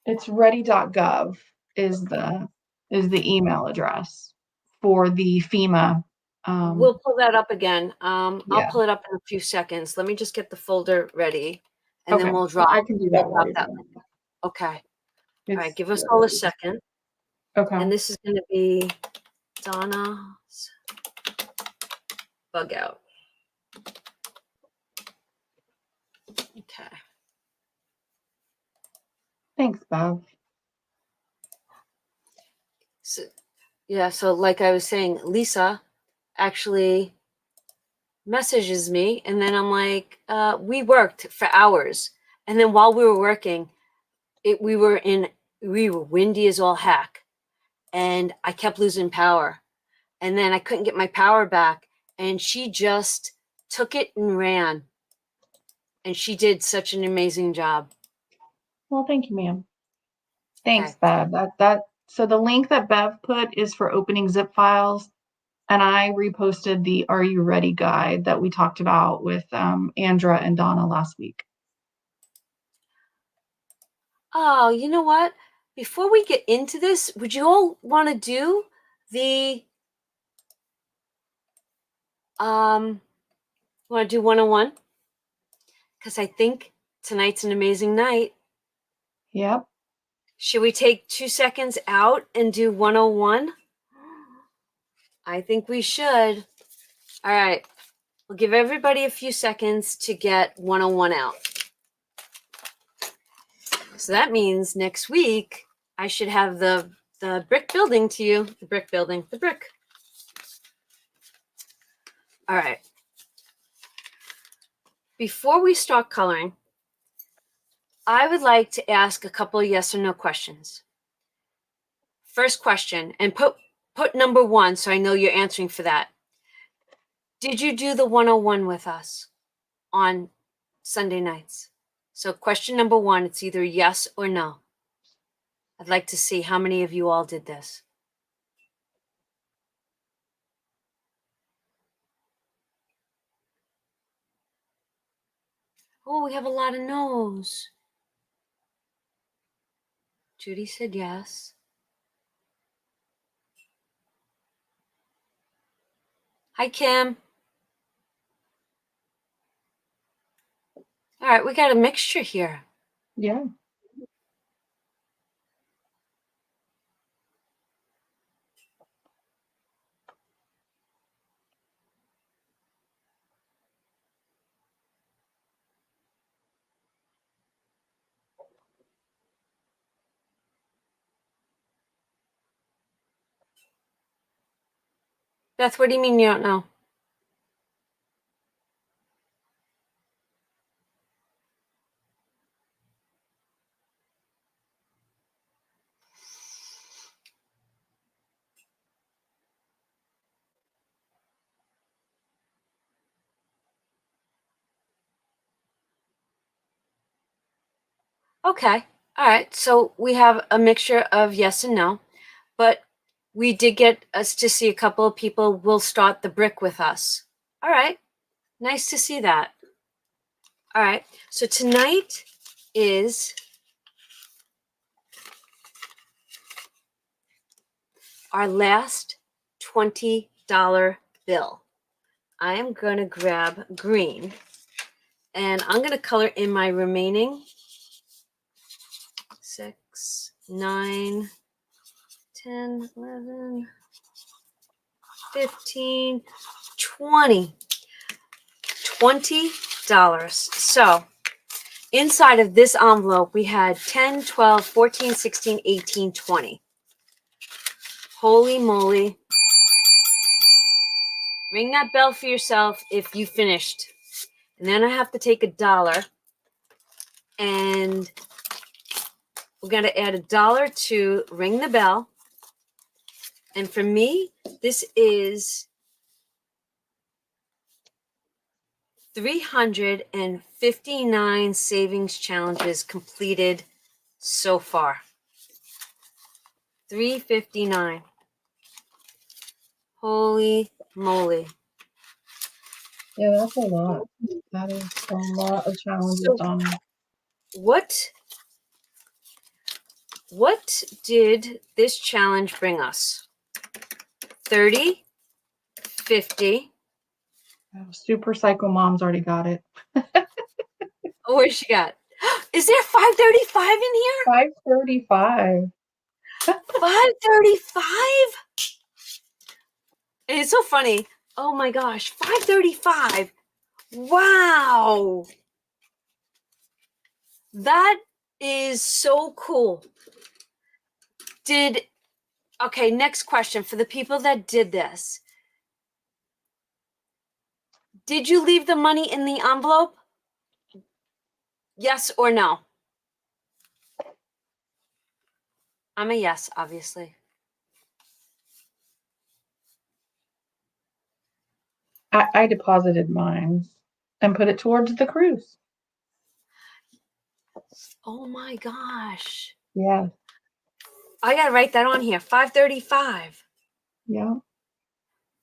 It's ready.gov is the email address for the FEMA. We'll pull that up again. I'll Yeah. pull it up in a few seconds. Let me just get the folder ready and then Okay. I can do that while you're that. doing it. Okay. All right. It's Give us all a second. okay. And this is going to be Donna's bug out. Okay. Thanks, Bev. So, yeah. So like I was saying, Lisa actually messages me and then I'm like, we worked for hours. And then while we were working, we were windy as all heck. And I kept losing power. And then I couldn't get my power back. And she just took it and ran. And she did such an amazing job. Well, thank you, ma'am. Thanks, Okay. Bev. So the link that Bev put is for opening zip files. And I reposted the Are You Ready guide that we talked about with Andra and Donna last week. Oh, you know what? before we get into this, would you all want to do the want to do 101? Because I think tonight's an amazing night. Yep. Should we take 2 seconds out and do 101? I think we should. All right. We'll give everybody a few seconds to get 101 out. So that means next week I should have the brick building to you. The brick building. The brick. All right. Before we start coloring, I would like to ask a couple of yes or no questions. First question, and put number 1 so I know you're answering for that. Did you do the 101 with us on Sunday nights? So question number 1, it's either yes or no. I'd like to see how many of you all did this. Oh, we have a lot of no's. Judy said yes. Hi, Kim. All right, we got a mixture here. Yeah. Beth, what do you mean you don't know? Okay. All right. So we have a mixture of yes and no, but we did get us to see a couple of people will start the brick with us. All right. Nice to see that. All right. So tonight is our last $20 bill. I am going to grab green and I'm going to color in my remaining 6, 9, 10, 11, 15, 20. $20. So inside of this envelope, we had 10, 12, 14, 16, 18, 20. Holy moly. Ring that bell for yourself if you finished. And then I have to take $1 and we're going to add $1 to ring the bell. And for me, this is 359 savings challenges completed so far. 359. Holy moly. Yeah, that's a lot. That is a lot of challenges, So Donna. what did this challenge bring us? 30, 50. Super Psycho Mom's already got it. Oh, where's she got? Is there 535 in here? 535. 535? And it's so funny. Oh my gosh, 535. Wow. That is so cool. Okay, next question for the people that did this. Did you leave the money in the envelope? Yes or no? I'm a yes, obviously. I deposited mine and put it towards the cruise. Oh my gosh. Yeah. I got to write that on here. 535. Yeah.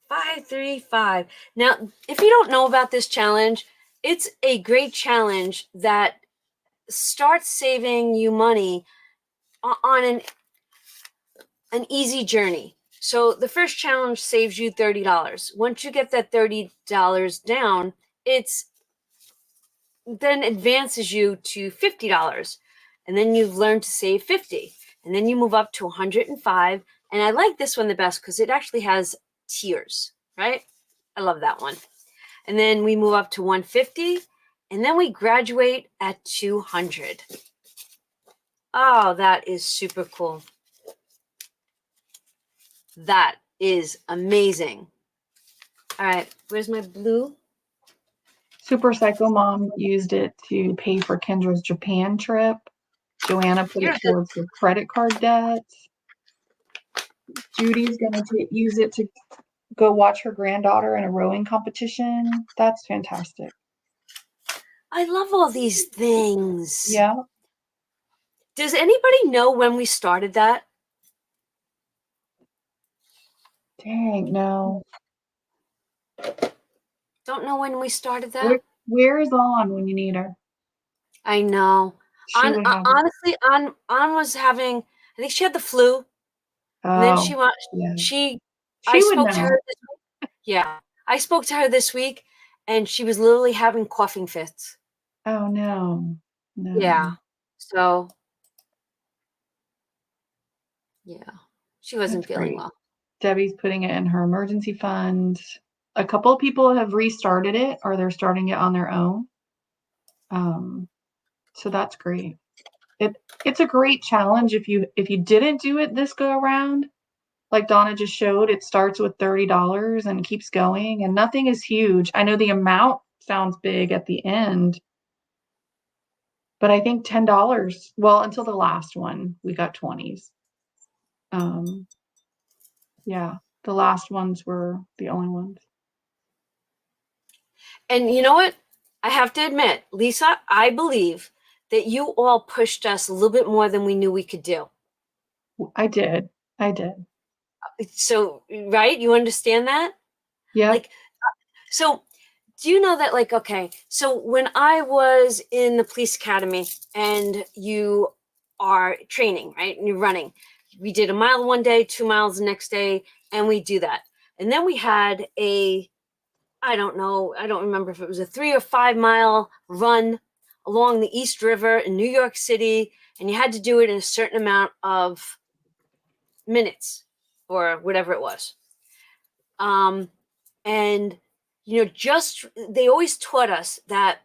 535. Now, if you don't know about this challenge, it's a great challenge that starts saving you money on an easy journey. So the first challenge saves you $30. Once you get that $30 down, it's then advances you to $50. And then you've learned to save 50. And then you move up to 105. And I like this one the best because it actually has tiers, right? I love that one. And then we move up to 150. And then we graduate at 200. Oh, that is super cool. That is amazing. All right, where's my blue? Super Psycho Mom used it to pay for Kendra's Japan trip. Joanna put it towards her credit card debt. Judy's going to use it to go watch her granddaughter in a rowing competition. That's fantastic. I love all these things. Yeah. Does anybody know when we started that? Dang, no. Don't know when we started that? Where is On when you need her? I know. She would have Honestly, On was having, I think she had the flu. And then she yeah. I She would spoke to know. her this week. Yeah. I spoke to her this week and she was literally having coughing fits. Oh no. No. Yeah. So yeah. She wasn't That's feeling great. well. Debbie's putting it in her emergency fund. A couple of people have restarted it or they're starting it on their own. So that's great. It's a great challenge if you didn't do it this go around. Like Donna just showed, it starts with $30 and keeps going, and nothing is huge. I know the amount sounds big at the end, but I think $10, well, until the last one, we got 20s. Yeah, the last ones were the only ones. And you know what? I have to admit, Lisa, I believe that you all pushed us a little bit more than we knew we could do. I did. So, right? You understand that? Yeah. Like, so do you know that, like, okay, so when I was in the police academy and you are training, right? And you're running, we did a mile one day, 2 miles the next day, and we do that. And then we had I don't know, I don't remember if it was a 3 or 5 mile run along the East River in New York City, and you had to do it in a certain amount of minutes or whatever it was. And just they always taught us that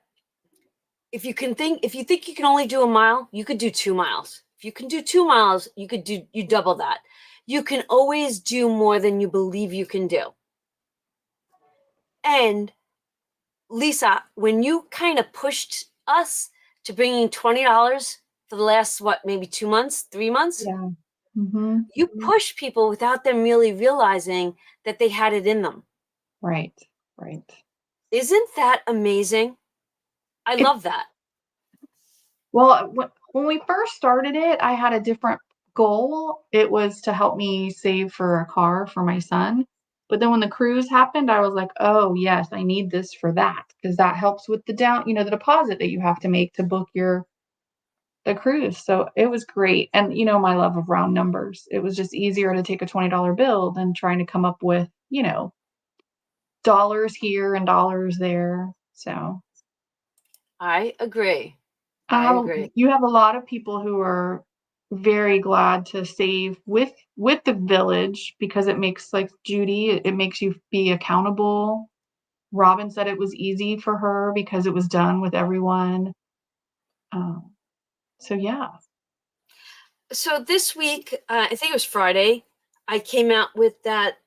if you think you can only do a mile, you could do 2 miles. If you can do 2 miles, you double that. You can always do more than you believe you can do. And Lisa, when you kind of pushed us to bringing $20 for the last, maybe 2 months, 3 months? Yeah. Mm-hmm. You push people without them really realizing that they had it in them. Right. Isn't that amazing? I love that. Well, when we first started it, I had a different goal. It was to help me save for a car for my son. But then when the cruise happened, I was like, oh, yes, I need this for that because that helps with the the deposit that you have to make to book the cruise. So it was great. And, my love of round numbers. It was just easier to take a $20 bill than trying to come up with, dollars here and dollars there. So I agree. You have a lot of people who are very glad to save with the village because it makes, like Judy, it makes you be accountable. Robin said it was easy for her because it was done with everyone. So yeah. So this week, I think it was Friday, I came out with that.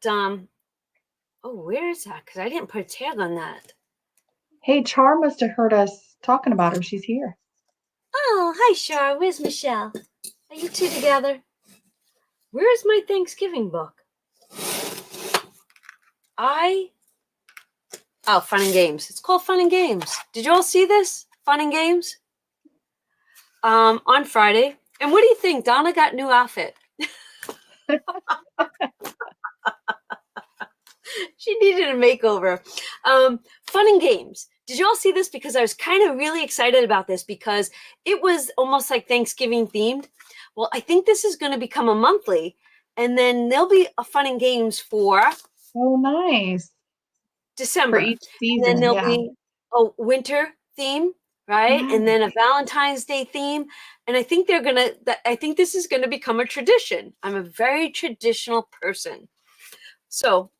Where is that? Because I didn't put a tag on that. Hey, Char must have heard us talking about her. She's here. Oh, hi, Char. Where's Michelle? Are you two together? Where's my Thanksgiving book? Fun and Games. It's called Fun and Games. Did you all see this? Fun and Games? On Friday. And what do you think? Donna got a new outfit. She needed a makeover. Fun and Games. Did you all see this? Because I was kind of really excited about this because it was almost like Thanksgiving themed. Well, I think this is going to become a monthly, and then there'll be a fun and games for Oh, nice. For December. each And then season, there'll yeah. be a winter theme, right? Yeah. And then a Valentine's Day theme. And I think I think this is going to become a tradition. I'm a very traditional person. So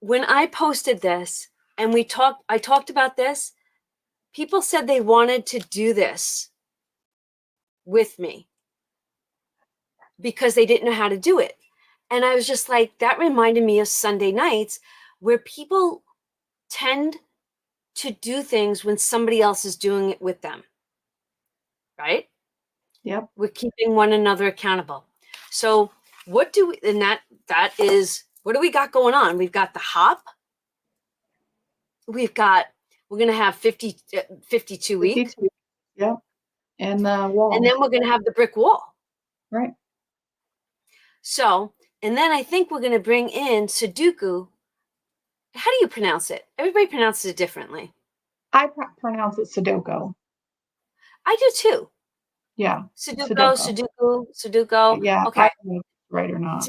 when I posted this and I talked about this, people said they wanted to do this with me because they didn't know how to do it. And I was just like, that reminded me of Sunday nights where people tend to do things when somebody else is doing it with them, right? Yep. We're keeping one another accountable. So what do we, and that is, what do we got going on? We've got the hop. We're going to have 52 week. 52. Yep. And the wall. And then we're going to have the brick wall. Right. So, and then I think we're going to bring in Sudoku. How do you pronounce it? Everybody pronounces it differently. I pronounce it Sudoku. I do too. Yeah. Sudoku. Yeah. Okay. I don't know if it's right or not.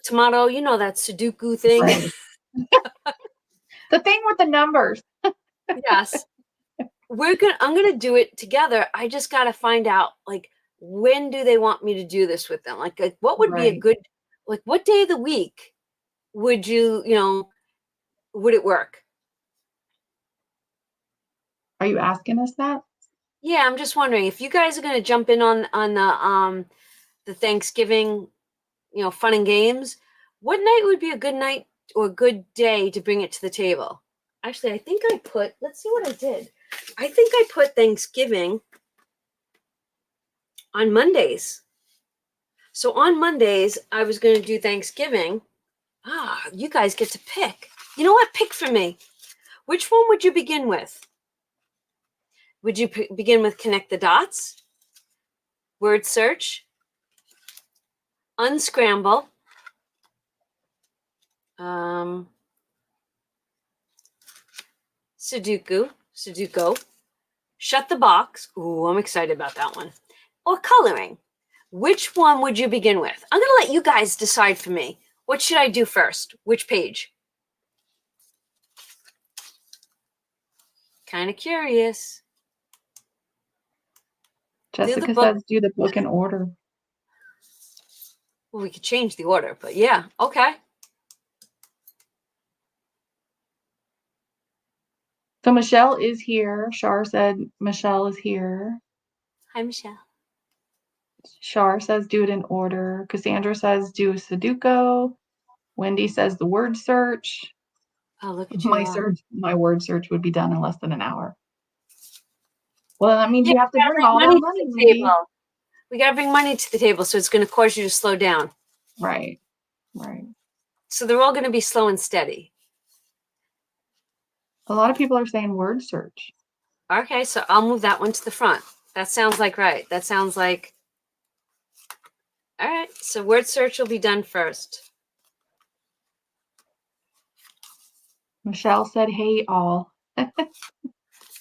Tomato, you know that Sudoku thing. Right. The thing with the numbers. Yes. I'm gonna do it together. I just gotta find out, like, when do they want me to do this with them? Like what would be a Right. good, like, what day of the week would would it work? Are you asking us that? Yeah, I'm just wondering if you guys are gonna jump in on the Thanksgiving, fun and games. What night would be a good night or a good day to bring it to the table? Actually, I think let's see what I did. I think I put Thanksgiving on Mondays. So on Mondays, I was going to do Thanksgiving. You guys get to pick. You know what? Pick for me. Which one would you begin with? Would you begin with Connect the Dots, Word Search, Unscramble, Sudoku, Shut the Box. Ooh, I'm excited about that one. Or Coloring. Which one would you begin with? I'm going to let you guys decide for me. What should I do first? Which page? Kind of curious. Jessica says do the book in order. Well, we could change the order, but yeah, okay. So Michelle is here. Shar said Michelle is here. Hi, Michelle. Shar says do it in order. Cassandra says do Sudoku. Wendy says the word search. Oh, look at you. My word search would be done in less than an hour. Well, that means Yeah, you have to bring all that money, Wendy. We got to bring money to the table, so it's going to cause you to slow down. Right. So they're all going to be slow and steady. A lot of people are saying word search. Okay, so I'll move that one to the front. That sounds like right. That sounds like... All right, so word search will be done first. Michelle said, hey, all.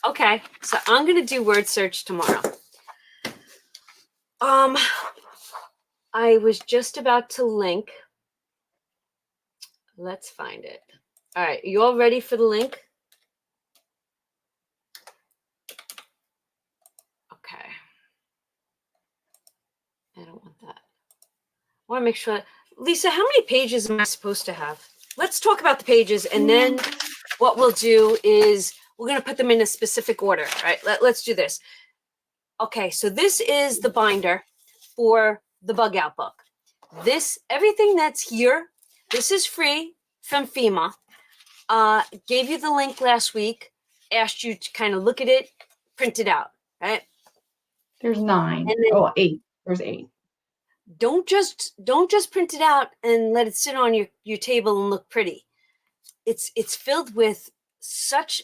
Okay, so I'm going to do word search tomorrow. I was just about to link. Let's find it. All right, you all ready for the link? Okay. I don't want that. I want to make sure. Lisa, how many pages am I supposed to have? Let's talk about the pages, and then what we'll do is we're going to put them in a specific order. All right, let's do this. Okay, so this is the binder for the bug out book. Everything that's here, this is free from FEMA. Gave you the link last week, asked you to kind of look at it, print it out, right? There's 9. And then 8. There's 8. Don't just print it out and let it sit on your table and look pretty. It's filled with such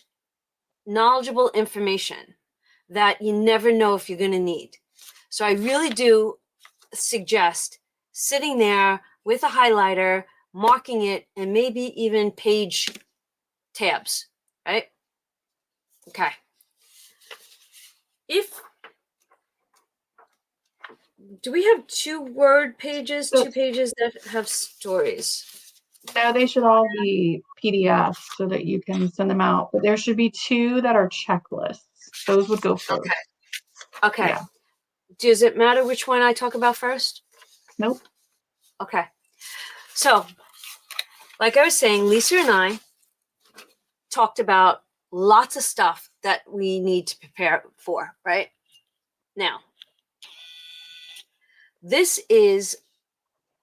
knowledgeable information that you never know if you're going to need. So I really do suggest sitting there with a highlighter, marking it, and maybe even page tabs, right? Okay. Do we have 2 Word pages, So 2 pages that have stories? no, they should all be PDFs so that you can send them out. But there should be 2 that are checklists. Those would go Okay. first. Okay. Yeah. Does it matter which one I talk about first? Nope. Okay. So, like I was saying, Lisa and I talked about lots of stuff that we need to prepare for, right? Now, this is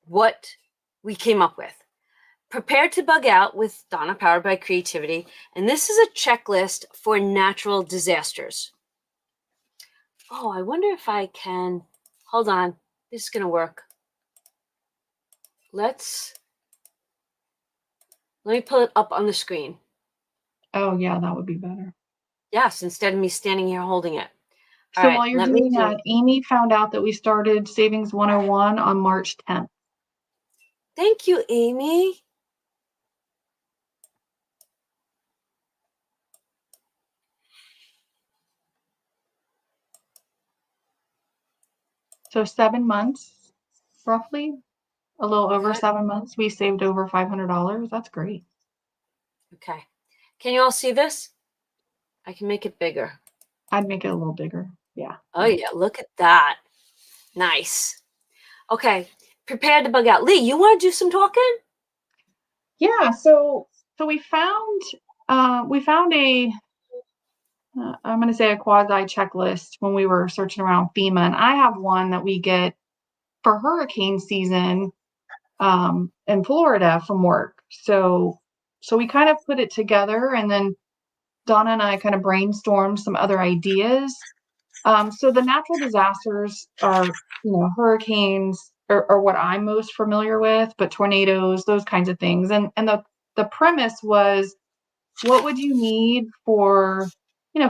what we came up with. Prepare to bug out with Donna, powered by creativity. And this is a checklist for natural disasters. Oh, I wonder if I can. Hold on. This is going to work. Let me pull it up on the screen. Oh, yeah, that would be better. Yes, instead of me standing here holding it. All So right, while you're let me doing do that, it. Amy found out that we started Savings 101 on March 10th. Thank you, Amy. So 7 months, roughly, a little over Okay. 7 months, we saved over $500. That's great. Okay. Can you all see this? I can make it bigger. I'd make it a little bigger. Yeah. Oh, yeah. Look at that. Nice. Okay. Prepare to bug out. Lee, you want to do some talking? Yeah. So we found a I'm going to say a quasi checklist when we were searching around FEMA, and I have one that we get for hurricane season in Florida from work. So we kind of put it together, and then Donna and I kind of brainstormed some other ideas. So the natural disasters are, hurricanes are what I'm most familiar with, but tornadoes, those kinds of things. And the premise was, what would you need for,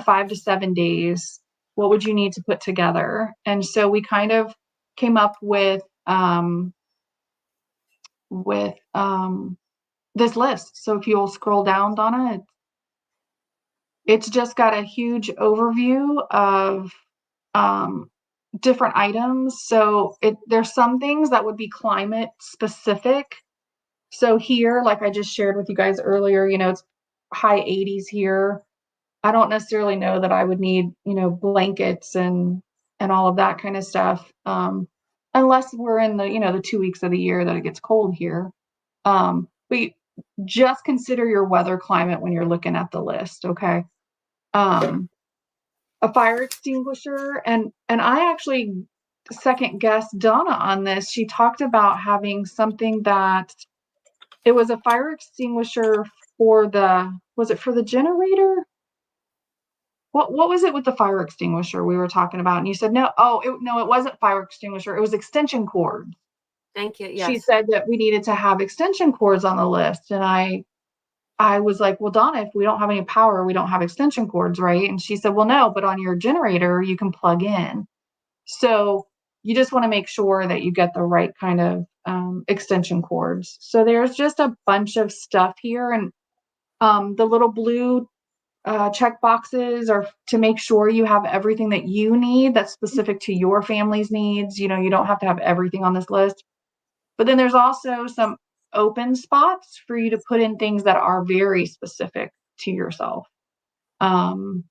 5 to 7 days? What would you need to put together? And so we kind of came up with this list. So if you'll scroll down, Donna, it's just got a huge overview of different items. So there's some things that would be climate specific. So here, like I just shared with you guys earlier, it's high 80s here. I don't necessarily know that I would need, blankets and all of that kind of stuff. Unless we're in the 2 weeks of the year that it gets cold here. But just consider your weather climate when you're looking at the list, okay? A fire extinguisher, and I actually second guessed Donna on this. She talked about having something that it was a fire extinguisher was it for the generator? What was it with the fire extinguisher we were talking about? And you said no. No, it wasn't fire extinguisher. It was extension cord. Thank you. She Yes. said that we needed to have extension cords on the list, and I was like, well, Donna, if we don't have any power, we don't have extension cords, right? And she said, well, no, but on your generator, you can plug in. So you just want to make sure that you get the right kind of extension cords. So there's just a bunch of stuff here. And the little blue check boxes are to make sure you have everything that you need that's specific to your family's needs. You don't have to have everything on this list. But then there's also some open spots for you to put in things that are very specific to yourself. So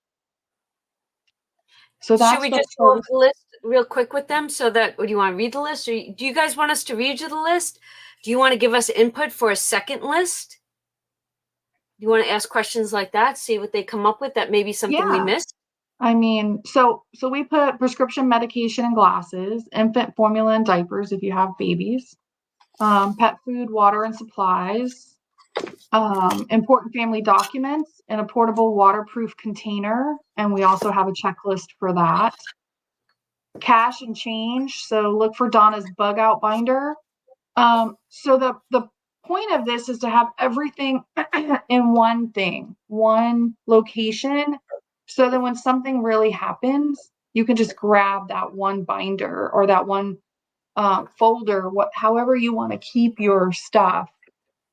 Should that's we the just go over first. the list real quick with them so that, or do you want to read the list? Or do you guys want us to read you the list? Do you want to give us input for a second list? Do you want to ask questions like that, see what they come up with that may be something we Yeah. missed? I mean, so we put prescription medication and glasses, infant formula and diapers if you have babies, pet food, water and supplies, important family documents in a portable waterproof container. And we also have a checklist for that. Cash and change. So look for Donna's bug out binder. So the point of this is to have everything in one location. So that when something really happens, you can just grab that one binder or that one folder, however you want to keep your stuff.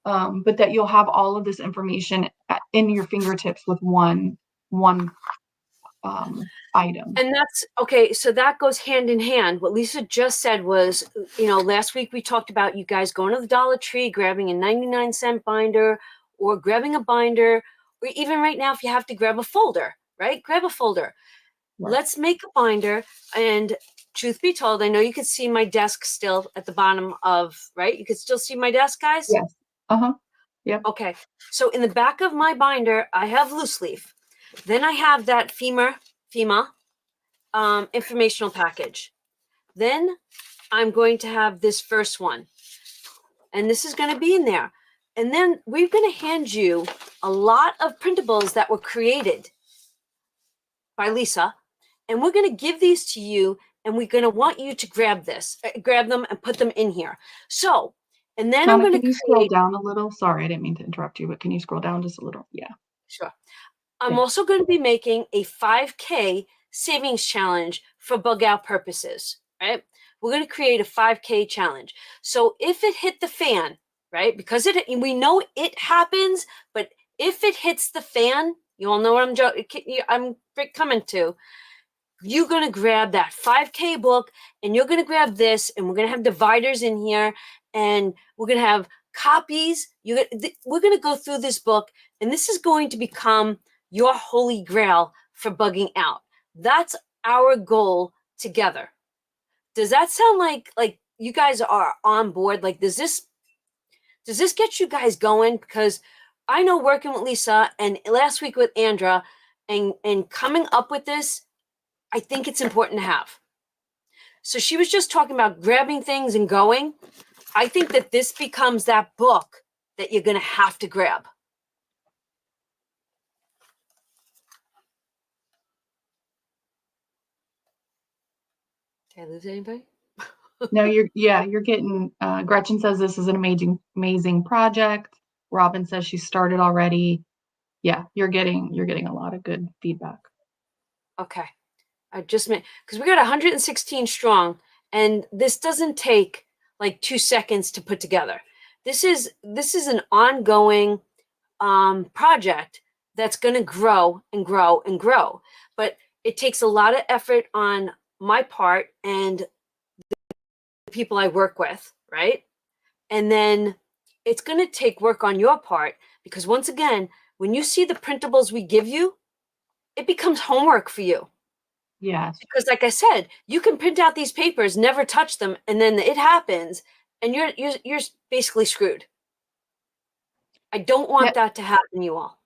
But that you'll have all of this information in your fingertips with one item. And that's okay. So that goes hand in hand. What Lisa just said was, last week we talked about you guys going to the Dollar Tree, grabbing a 99-cent binder or grabbing a binder, or even right now, if you have to grab a folder, right? Grab a folder. Right. Let's make a binder. And truth be told, I know you can see my desk still at the bottom of, right? You can still see my desk, guys? Yes. Uh-huh. Yep. Okay. So in the back of my binder, I have loose leaf. Then I have that FEMA informational package. Then I'm going to have this first one, and this is going to be in there. And then we're going to hand you a lot of printables that were created by Lisa, and we're going to give these to you, and we're going to want you to grab them and put them in here. So, and then Donna, I'm going can to you scroll down a little? Sorry, I didn't mean to interrupt you, but can you scroll down just a little? Yeah. Sure. I'm Okay. also going to be making a 5K savings challenge for bug out purposes, right? We're going to create a 5K challenge. So if it hit the fan, right? Because we know it happens, but if it hits the fan, you all know what I'm coming to. You're going to grab that 5K book, and you're going to grab this, and we're going to have dividers in here, and we're going to have copies. We're going to go through this book, and this is going to become your holy grail for bugging out. That's our goal together. Does that sound like you guys are on board? Like, does this get you guys going? Because I know working with Lisa and last week with Andra and coming up with this, I think it's important to have. So she was just talking about grabbing things and going. I think that this becomes that book that you're going to have to grab. Did I lose anybody? No, you're getting, Gretchen says this is an amazing project. Robin says she started already. Yeah, you're getting a lot of good feedback. Okay. I just meant, because we got 116 strong, and this doesn't take like 2 seconds to put together. This is an ongoing project that's going to grow and grow and grow. But it takes a lot of effort on my part and the people I work with, right? And then it's going to take work on your part, because once again, when you see the printables we give you, it becomes homework for you. Yes. Because like I said, you can print out these papers, never touch them, and then it happens, and you're basically screwed. I don't want that to happen, you all.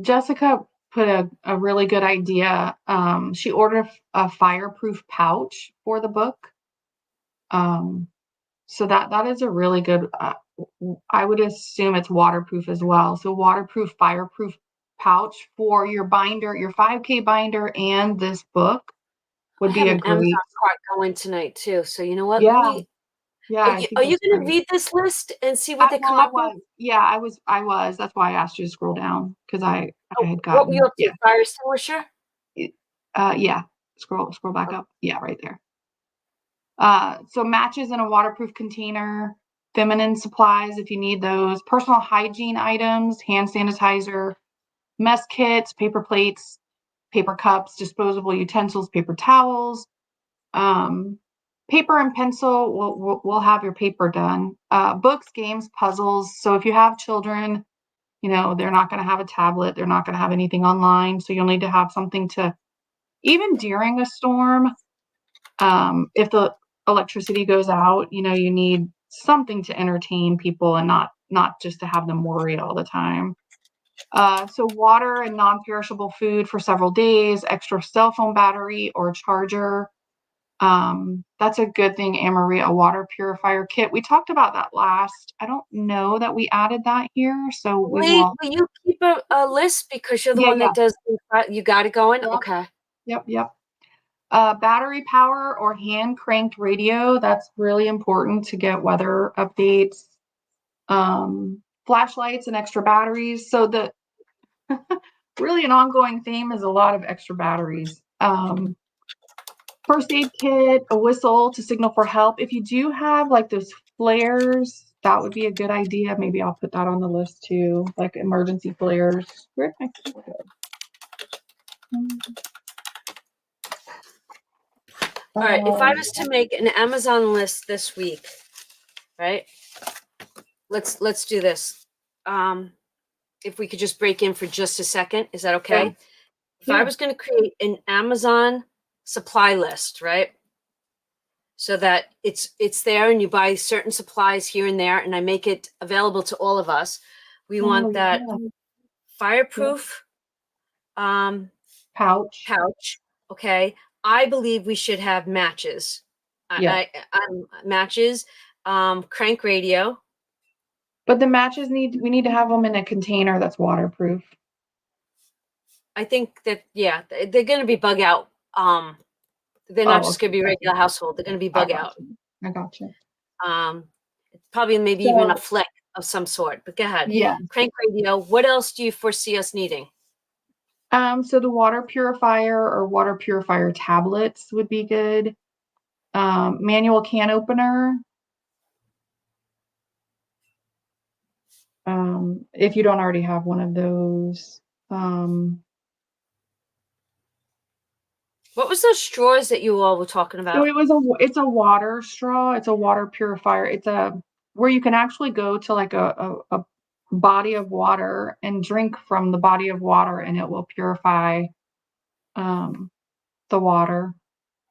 Jessica put a really good idea. She ordered a fireproof pouch for the book. So that is a really good, I would assume it's waterproof as well. So waterproof, fireproof pouch for your binder, your 5K binder, and this book would I be have a an Amazon great. cart going tonight too. So you know what? Yeah, yeah, I Are think you that's going to great. read this list and see what they Well, come I up with? was. Yeah, I was. That's why I asked you to scroll down because I Oh, had what were you gotten, up to? Fire extinguisher? yeah. Scroll back Oh, up. Yeah, right there. So matches in a waterproof container, feminine supplies if you need those, personal hygiene items, hand sanitizer, mess kits, paper plates, paper cups, disposable utensils, paper towels, paper and pencil. We'll have your paper done. Books, games, puzzles. So if you have children, they're not going to have a tablet. They're not going to have anything online. So you'll need to have something to, even during a storm, if the electricity goes out, you need something to entertain people and not just to have them worry all the time. So water and non-perishable food for several days, extra cell phone battery or charger. That's a good thing, Anne-Marie, a water purifier kit. We talked about that last. I don't know that we added that here, so we Lee, will. will you keep a list because you're the Yeah, one yeah. that does? You got it going. Yep, Okay. yep. Battery power or hand cranked radio. That's really important to get weather updates. Flashlights and extra batteries. So the really an ongoing theme is a lot of extra batteries. First aid kit, a whistle to signal for help. If you do have like those flares, that would be a good idea. Maybe I'll put that on the list too, like emergency flares. Where'd my kit go? All right, if I Um, was to make an Amazon list this week, right? Let's do this. If we could just break in for just a second, is that yeah, okay? If I yeah. was going to create an Amazon supply list, right? So that it's there and you buy certain supplies here and there and I make it available to all of us. We Oh, want that yeah. Yeah. fireproof Pouch. pouch, okay? I believe we should have matches. Yeah. Matches, crank radio. But the matches we need to have them in a container that's waterproof. I think that yeah, they're going to be bug out. They're not Oh, just going okay. to be Gotcha. regular household. They're going to be I bug got out. you. I got you. Um, Probably maybe even a So, flick of some sort. But go ahead. yeah. Crank radio. What else do you foresee us needing? So the water purifier or water purifier tablets would be good. Manual can opener. If you don't already have one of those. What was those straws that you all were talking So about? it's a water straw. It's a water purifier. It's a where you can actually go to like a body of water and drink from the body of water, and it will purify the water.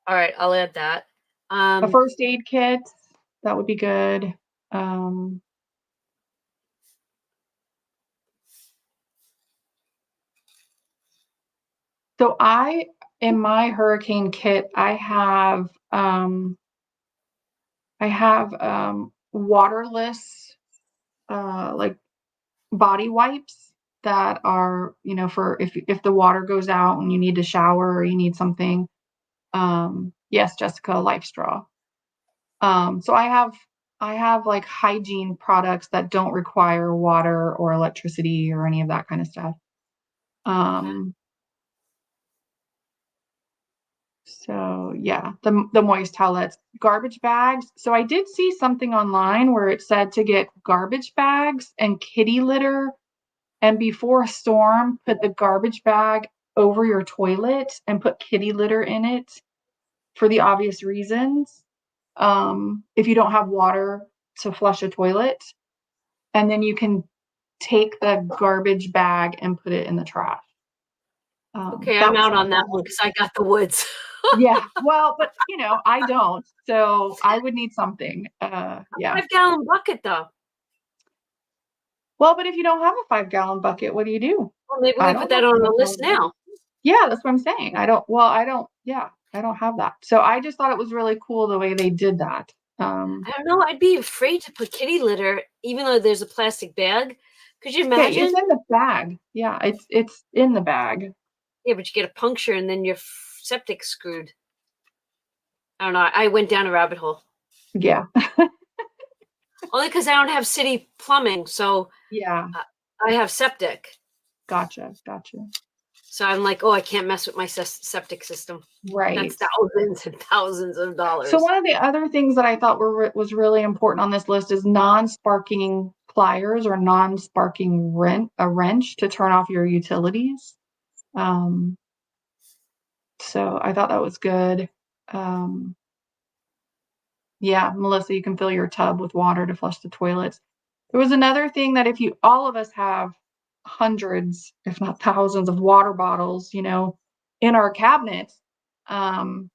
All right, I'll add that. A first aid kit, that would be good. Um, so in my hurricane kit, I have waterless like body wipes that are, for if the water goes out and you need to shower or you need something. Yes, Jessica, life straw. So I have like hygiene products that don't require water or electricity or any of that kind of stuff. Okay. Um, so yeah, the moist towelettes, garbage bags. So I did see something online where it said to get garbage bags and kitty litter, and before a storm, put the garbage bag over your toilet and put kitty litter in it for the obvious reasons. If you don't have water to flush a toilet, and then you can take the garbage bag and put it in the trash. Okay, That I'm was out on that something. one because I got the woods. Yeah, well, but I don't, so I would need something. Yeah. 5 gallon bucket though. Well, but if you don't have a 5-gallon bucket, what do you do? Well, maybe I we don't put have that a on the list 5-gallon bucket. now. Yeah, that's what I'm saying. I don't have that. So I just thought it was really cool the way they did that. I don't know. I'd be afraid to put kitty litter, even though there's a plastic bag. Could you Okay, it's imagine? in the bag. Yeah, it's in the bag. Yeah, but you get a puncture and then your septic screwed. I don't know. I went down a rabbit hole. Yeah. Only because I don't have city plumbing, so Yeah. I have septic. Gotcha. So I'm like, oh, I can't mess with my septic system. That's Right. thousands and thousands of So dollars. one of the other things that I thought was really important on this list is non-sparking pliers or non-sparking a wrench to turn off your utilities. Um, so I thought that was good. Um, yeah, Melissa, you can fill your tub with water to flush the toilets. There was another thing that all of us have hundreds, if not thousands of water bottles, in our cabinets. In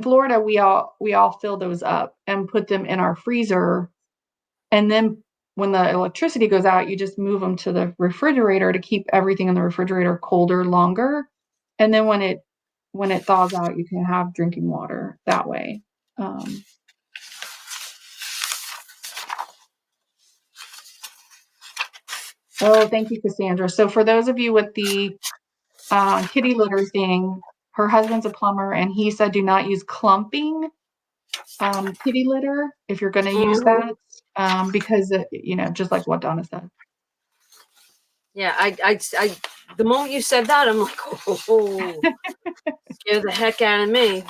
Florida, we all fill those up and put them in our freezer. And then when the electricity goes out, you just move them to the refrigerator to keep everything in the refrigerator colder longer. And then when it thaws out, you can have drinking water that way. Oh, thank you, Cassandra. So for those of you with the kitty litter thing, her husband's a plumber, and he said do not use clumping kitty litter if you're going to use Mhm. that, because just like what Donna said. Yeah, the moment you said that, I'm like, oh, scare the heck out of me.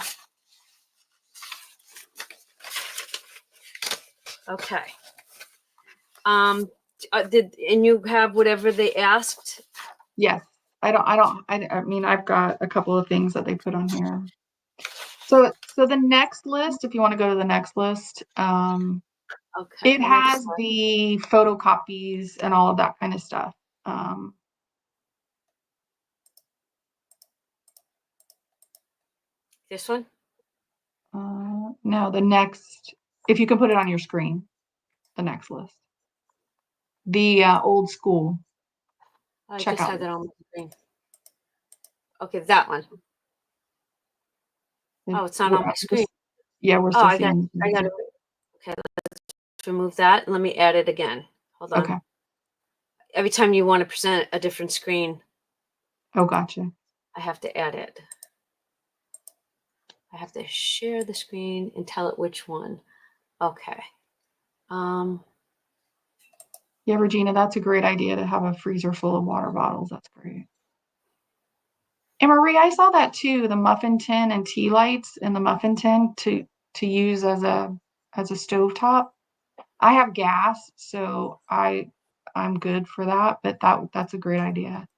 Okay. And you have whatever they asked? Yes, I mean, I've got a couple of things that they put on here. So the next list, if you want to go to the next list, Okay. it has the photocopies and all of that kind of stuff. This one? No, the next, if you can put it on your screen, the next list. The old school. I Check just out. had that on my screen. Okay, that one. Oh, it's not on my screen. Yeah, we're Oh, still seeing. I got it. Okay, let's remove that and let me add it again. Hold on. Okay. Every time you want to present a different screen, Oh, gotcha. I have to add it. I have to share the screen and tell it which one. Okay. Yeah, Regina, that's a great idea to have a freezer full of water bottles. That's great. And Marie, I saw that too, the muffin tin and tea lights in the muffin tin to use as a stovetop. I have gas, so I'm good for that, but that's a great idea.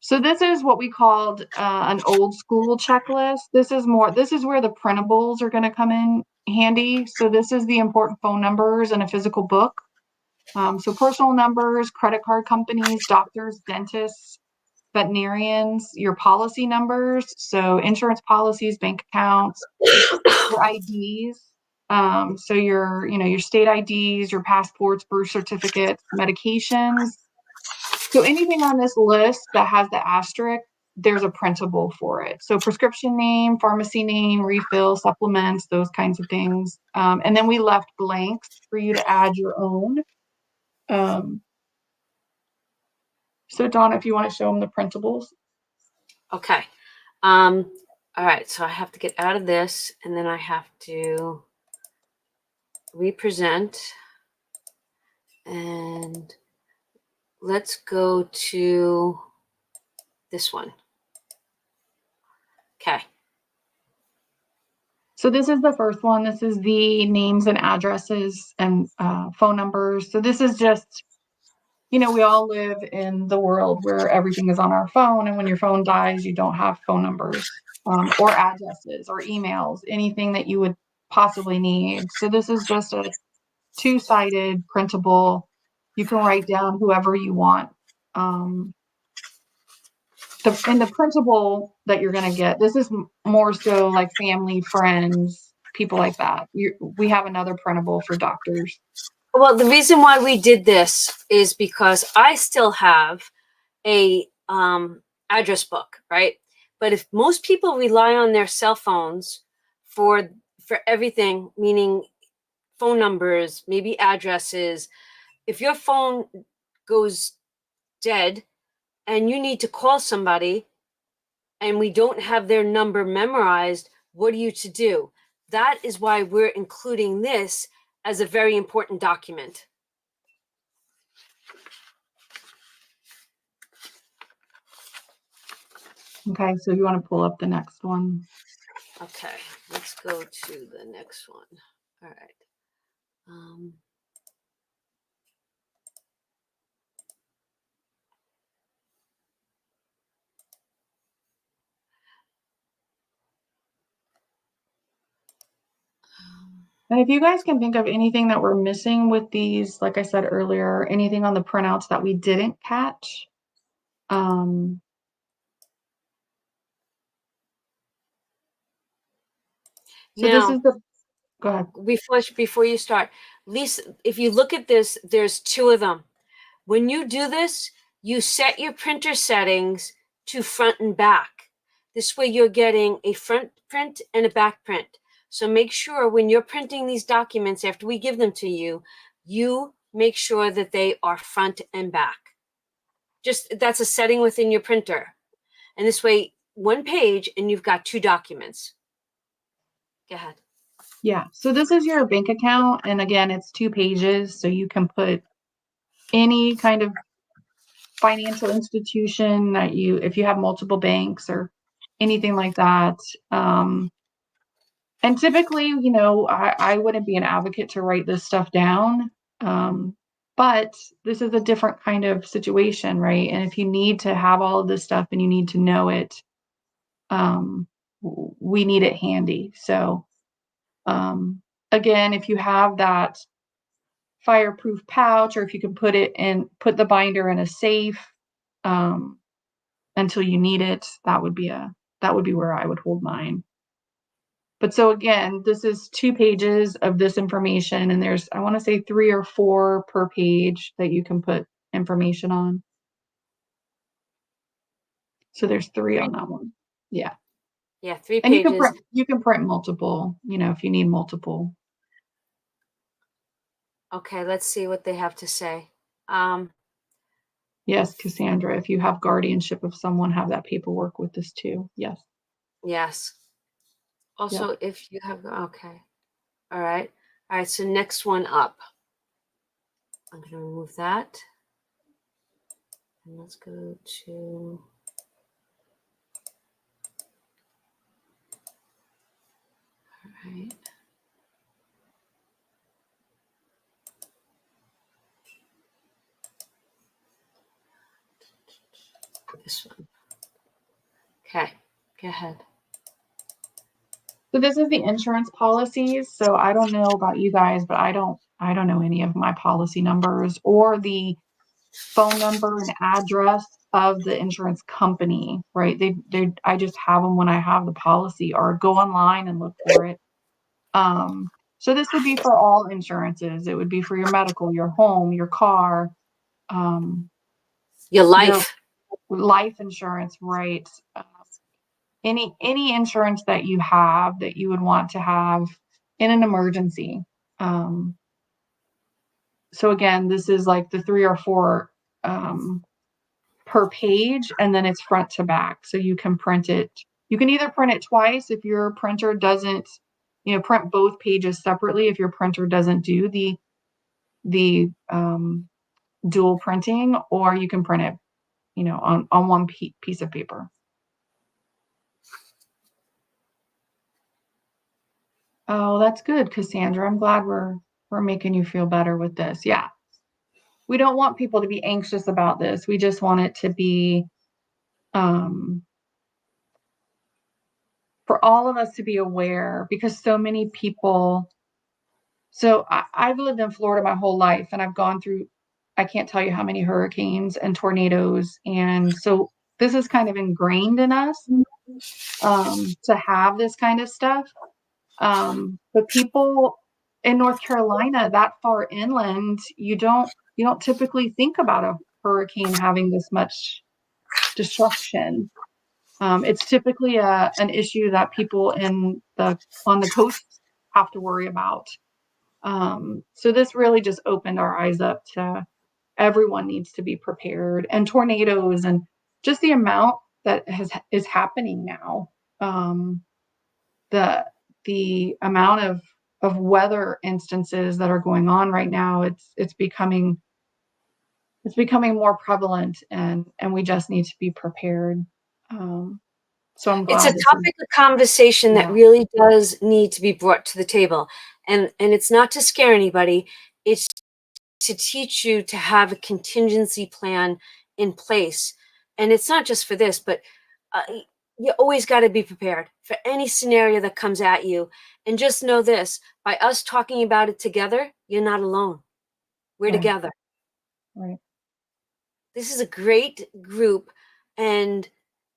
So this is what we called an old school checklist. This is where the printables are going to come in handy. So this is the important phone numbers in a physical book. So personal numbers, credit card companies, doctors, dentists, veterinarians, your policy numbers, so insurance policies, bank accounts, your IDs, so your state IDs, your passports, birth certificates, medications. So anything on this list that has the asterisk, there's a printable for it. So prescription name, pharmacy name, refill, supplements, those kinds of things. And then we left blanks for you to add your own. So Donna, if you want to show them the printables. Okay. All right. So I have to get out of this, and then I have to represent. And let's go to this one. Okay. So this is the first one. This is the names and addresses and phone numbers. So this is just, we all live in the world where everything is on our phone. And when your phone dies, you don't have phone numbers or addresses or emails, anything that you would possibly need. So this is just a two-sided printable. You can write down whoever you want. In the printable that you're going to get, this is more so like family, friends, people like that. We have another printable for doctors. Well, the reason why we did this is because I still have a address book, right? But if most people rely on their cell phones for everything, meaning phone numbers, maybe addresses, if your phone goes dead and you need to call somebody and we don't have their number memorized, what are you to do? That is why we're including this as a very important document. Okay, so you want to pull up the next one. Okay, let's go to the next one. All right. And if you guys can think of anything that we're missing with these, like I said earlier, anything on the printouts that we didn't catch. So this is the, go ahead. Before you start, Lisa, if you look at this, there's two of them. When you do this, you set your printer settings to front and back. This way you're getting a front print and a back print. So make sure when you're printing these documents after we give them to you, you make sure that they are front and back. Just that's a setting within your printer. And this way, one page and you've got two documents. Go ahead. Yeah, so this is your bank account. And again, it's 2 pages. So you can put any kind of financial institution that if you have multiple banks or anything like that. And typically, I wouldn't be an advocate to write this stuff down. But this is a different kind of situation, right? And if you need to have all of this stuff and you need to know it, we need it handy. So again, if you have that fireproof pouch, or if you can put the binder in a safe until you need it, that would be where I would hold mine. But so again, this is 2 pages of this information, and there's, I want to say 3 or 4 per page that you can put information on. So there's 3 on that one. Yeah. Yeah, 3 And pages. you can print multiple, if you need multiple. Okay, let's see what they have to say. Yes, Cassandra, if you have guardianship of someone, have that paperwork with this too. Yes. Yes. Also, Yep. if you have, okay. All right. All right. So next one up. I'm going to remove that. And let's go to. All right. This one. Okay. Go ahead. So this is the insurance policies. So I don't know about you guys, but I don't know any of my policy numbers or the phone number and address of the insurance company, right? I just have them when I have the policy, or go online and look for it. So this would be for all insurances. It would be for your medical, your home, your car, Your your life. life insurance, right? Any insurance that you have that you would want to have in an emergency. So again, this is like the 3 or 4 per page, and then it's front to back. So you can print it. You can either print it twice if your printer doesn't, print both pages separately if your printer doesn't do the dual printing, or you can print it, on one piece of paper. Oh, that's good, Cassandra. I'm glad we're making you feel better with this. Yeah. We don't want people to be anxious about this. We just want it to be for all of us to be aware, because so many people. So I've lived in Florida my whole life, and I've gone through, I can't tell you how many hurricanes and tornadoes. And so this is kind of ingrained in us to have this kind of stuff. But people in North Carolina, that far inland, you don't typically think about a hurricane having this much destruction. It's typically an issue that people on the coast have to worry about. So this really just opened our eyes up to everyone needs to be prepared, and tornadoes, and just the amount that is happening now. The amount of weather instances that are going on right now, it's becoming more prevalent, and we just need to be prepared. So I'm It's a glad this is, topic of conversation that yeah, really does need to be brought to the table. And it's not to scare anybody. It's to teach you to have a contingency plan in place. And it's not just for this, but you always got to be prepared for any scenario that comes at you. And just know this, by us talking about it together, you're not alone. We're right, together. right. This is a great group, and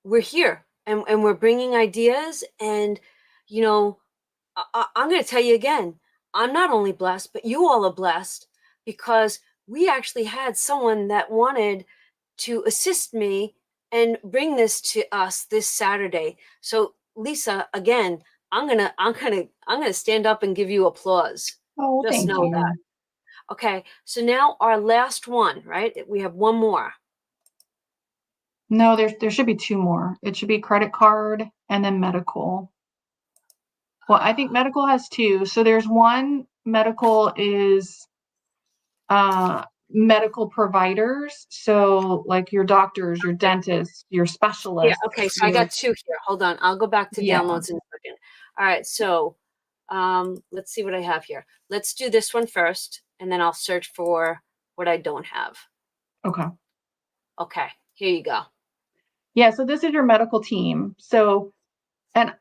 we're here, and we're bringing ideas. And, I'm going to tell you again, I'm not only blessed, but you all are blessed, because we actually had someone that wanted to assist me and bring this to us this Saturday. So Lisa, again, I'm gonna stand up and give you applause. Oh, Just thank know that. you. Okay. So now our last one, right? We have one more. No, there should be 2 more. It should be credit card and then medical. Well, I think medical has 2. So there's one, medical is medical providers. So like your doctors, your dentists, your Yeah, specialists, okay, so I got 2 here. Hold on. I'll go back to yeah. downloads in a second. All right, so let's see what I have here. Let's do this one first, and then I'll search for what I don't have. Okay. Okay, here you go. Yeah, so this is your medical team. So, and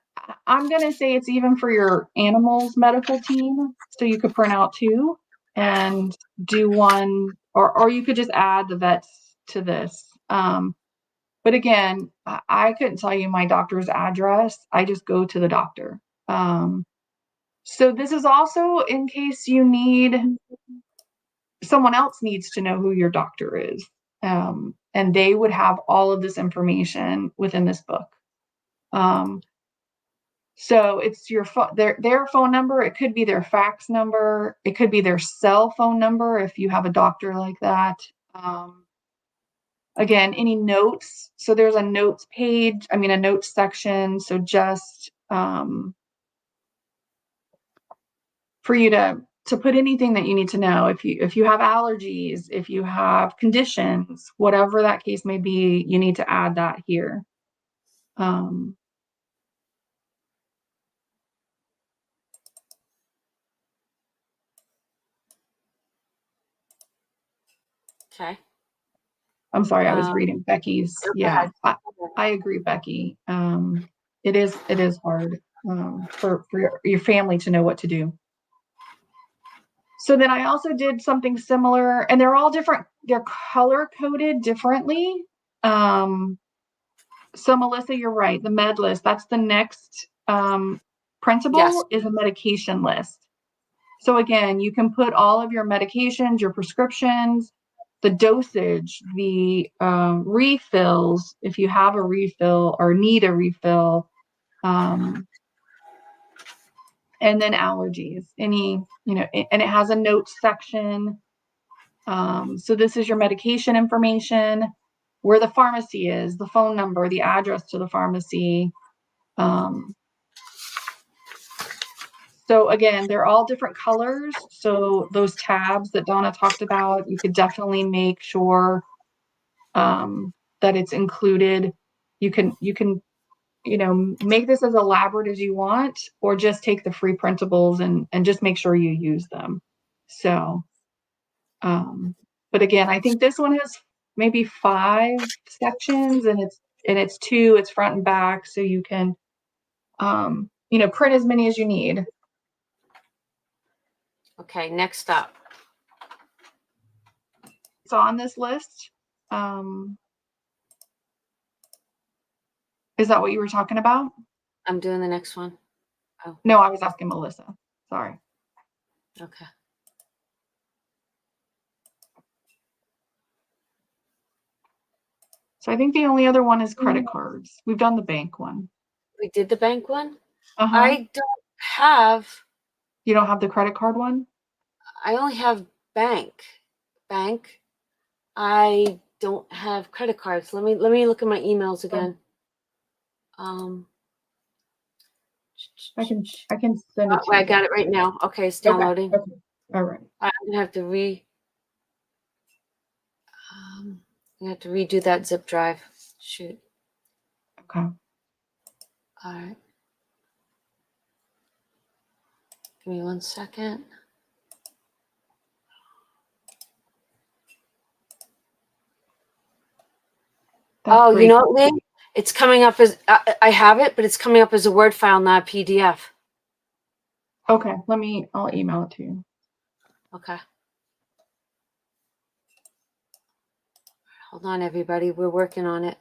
I'm going to say it's even for your animals medical team. So you could print out 2 and do one, or you could just add the vets to this. But again, I couldn't tell you my doctor's address. I just go to the doctor. So this is also in case you need, someone else needs to know who your doctor is. And they would have all of this information within this book. So it's your their phone number. It could be their fax number. It could be their cell phone number if you have a doctor like that. Again, any notes. So there's a notes page. I mean, a notes section. So just for you to put anything that you need to know. If you have allergies, if you have conditions, whatever that case may be, you need to add that here. Okay. I'm sorry, I was reading Becky's. Yeah, I agree, Becky. It is hard for your family to know what to do. So then I also did something similar, and they're all different. They're color coded differently. So Melissa, you're right. The med list, that's the next printable, is a medication list. So again, you can put all of your medications, your prescriptions, the dosage, the refills, if you have a refill or need a refill, and then allergies, any, and it has a notes section. So this is your medication information, where the pharmacy is, the phone number, the address to the pharmacy. So again, they're all different colors. So those tabs that Donna talked about, you could definitely make sure that it's included. You can make this as elaborate as you want, or just take the free printables and just make sure you use them. So, but again, I think this one has maybe 5 sections, and it's 2, it's front and back, so you can print as many as you need. Okay, next up. It's on this list. Is that what you were talking about? I'm doing the next one. Oh. No, I was asking Melissa. Sorry. Okay. So I think the only other one is credit cards. We've done the bank one. We did the bank one? Uh-huh. I don't have. You don't have the credit card one? I only have bank. I don't have credit cards. Let me look at my emails again. I can send it to you. I got it right now. Okay, it's downloading. Okay. All right. I'm gonna have to redo that zip drive. Shoot. Okay. All right. Give me 1 second. That's great. You know what, Lee? It's coming up as I have it, but it's coming up as a Word file, not a PDF. Okay, I'll email it to you. Okay. Hold on, everybody. We're working on it.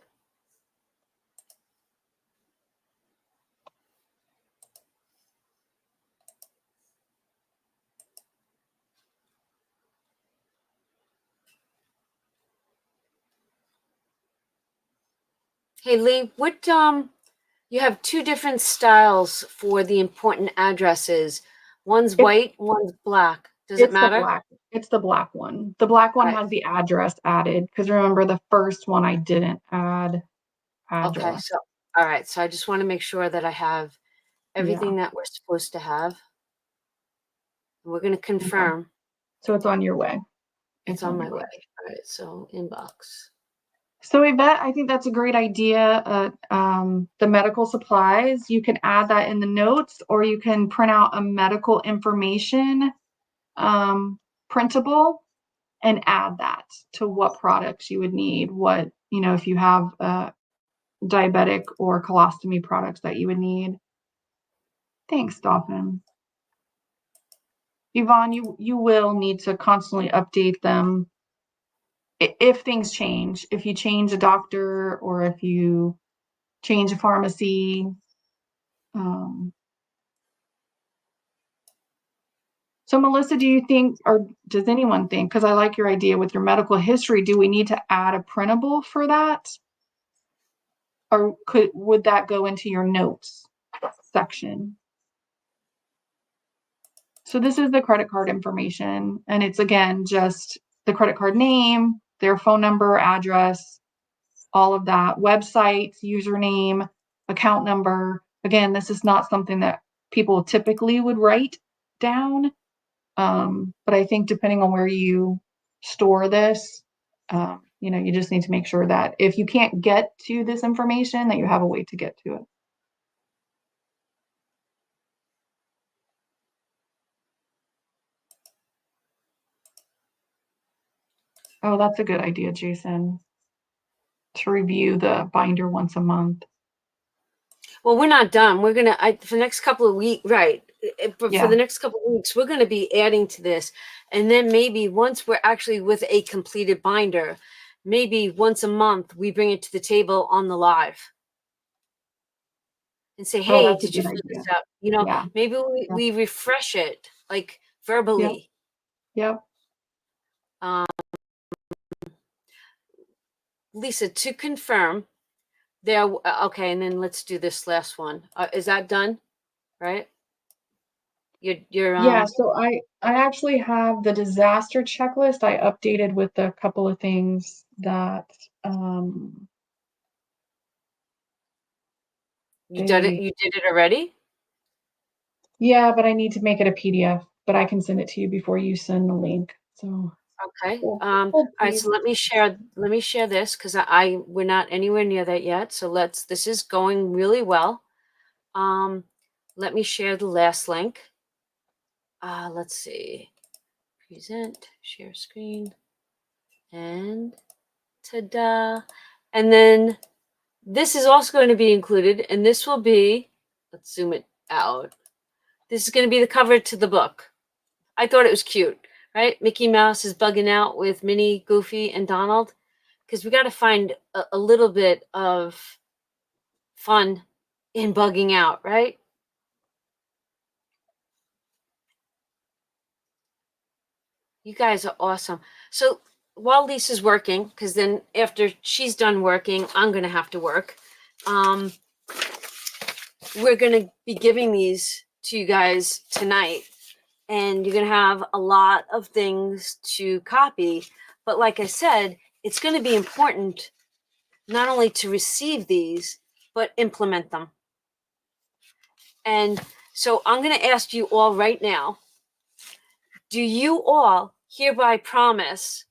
Hey, Lee, what you have 2 different styles for the important addresses. One's white, one's black. Does it matter? It's the black one. The black one has the address added, because remember the first one I didn't add address. Okay, so all right. So I just want to make sure that I have everything that we're supposed to have. We're going to confirm. Okay. So it's on your way. It's on my way. All right, so inbox. So Yvette, I think that's a great idea. The medical supplies, you can add that in the notes, or you can print out a medical information printable and add that to what products you would need, what, if you have diabetic or colostomy products that you would need. Thanks, Dolphin. Yvonne, you will need to constantly update them if things change. If you change a doctor or if you change a pharmacy. So Melissa, do you think, or does anyone think, because I like your idea with your medical history, do we need to add a printable for that? Or would that go into your notes section? So this is the credit card information, and it's again just the credit card name, their phone number, address, all of that, website, username, account number. Again, this is not something that people typically would write down. But I think depending on where you store this, you just need to make sure that if you can't get to this information, that you have a way to get to it. Oh, that's a good idea, Jason, to review the binder once a month. Well, we're not done. We're gonna for the next couple of weeks, right? But Yeah. for the next couple of weeks, we're gonna be adding to this, and then maybe once we're actually with a completed binder, maybe once a month we bring it to the table on the live and say, Oh, "Hey, that's a did you good fill idea. this out?" Yeah. Maybe we refresh it like verbally. Yep. Lisa, to confirm, there. Okay, and then let's do this last one. Is that done? Right? You're Yeah, so I actually have the disaster checklist I updated with a couple of things that you did it. You did it already. yeah, but I need to make it a PDF, but I can send it to you before you send the link. So Okay. cool. All right. So let me share this because we're not anywhere near that yet. So this is going really well. Let me share the last link. Let's see. Present, share screen, and ta-da. And then this is also going to be included, and this will be, let's zoom it out. This is going to be the cover to the book. I thought it was cute, right? Mickey Mouse is bugging out with Minnie, Goofy, and Donald, because we got to find a little bit of fun in bugging out, right? You guys are awesome. So while Lisa's working, because then after she's done working, I'm going to have to work. We're going to be giving these to you guys tonight, and you're going to have a lot of things to copy. But like I said, it's going to be important not only to receive these, but implement them. And so I'm going to ask you all right now, do you all hereby promise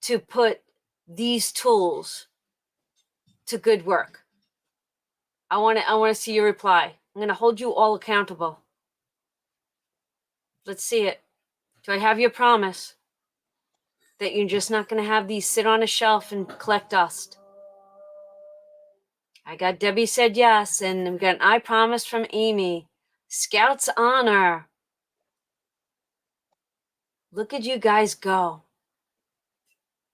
to put these tools to good work? I want to see your reply. I'm going to hold you all accountable. Let's see it. Do I have your promise that you're just not going to have these sit on a shelf and collect dust? I got Debbie said yes, and we got an I promise from Amy. Scout's honor. Look at you guys go.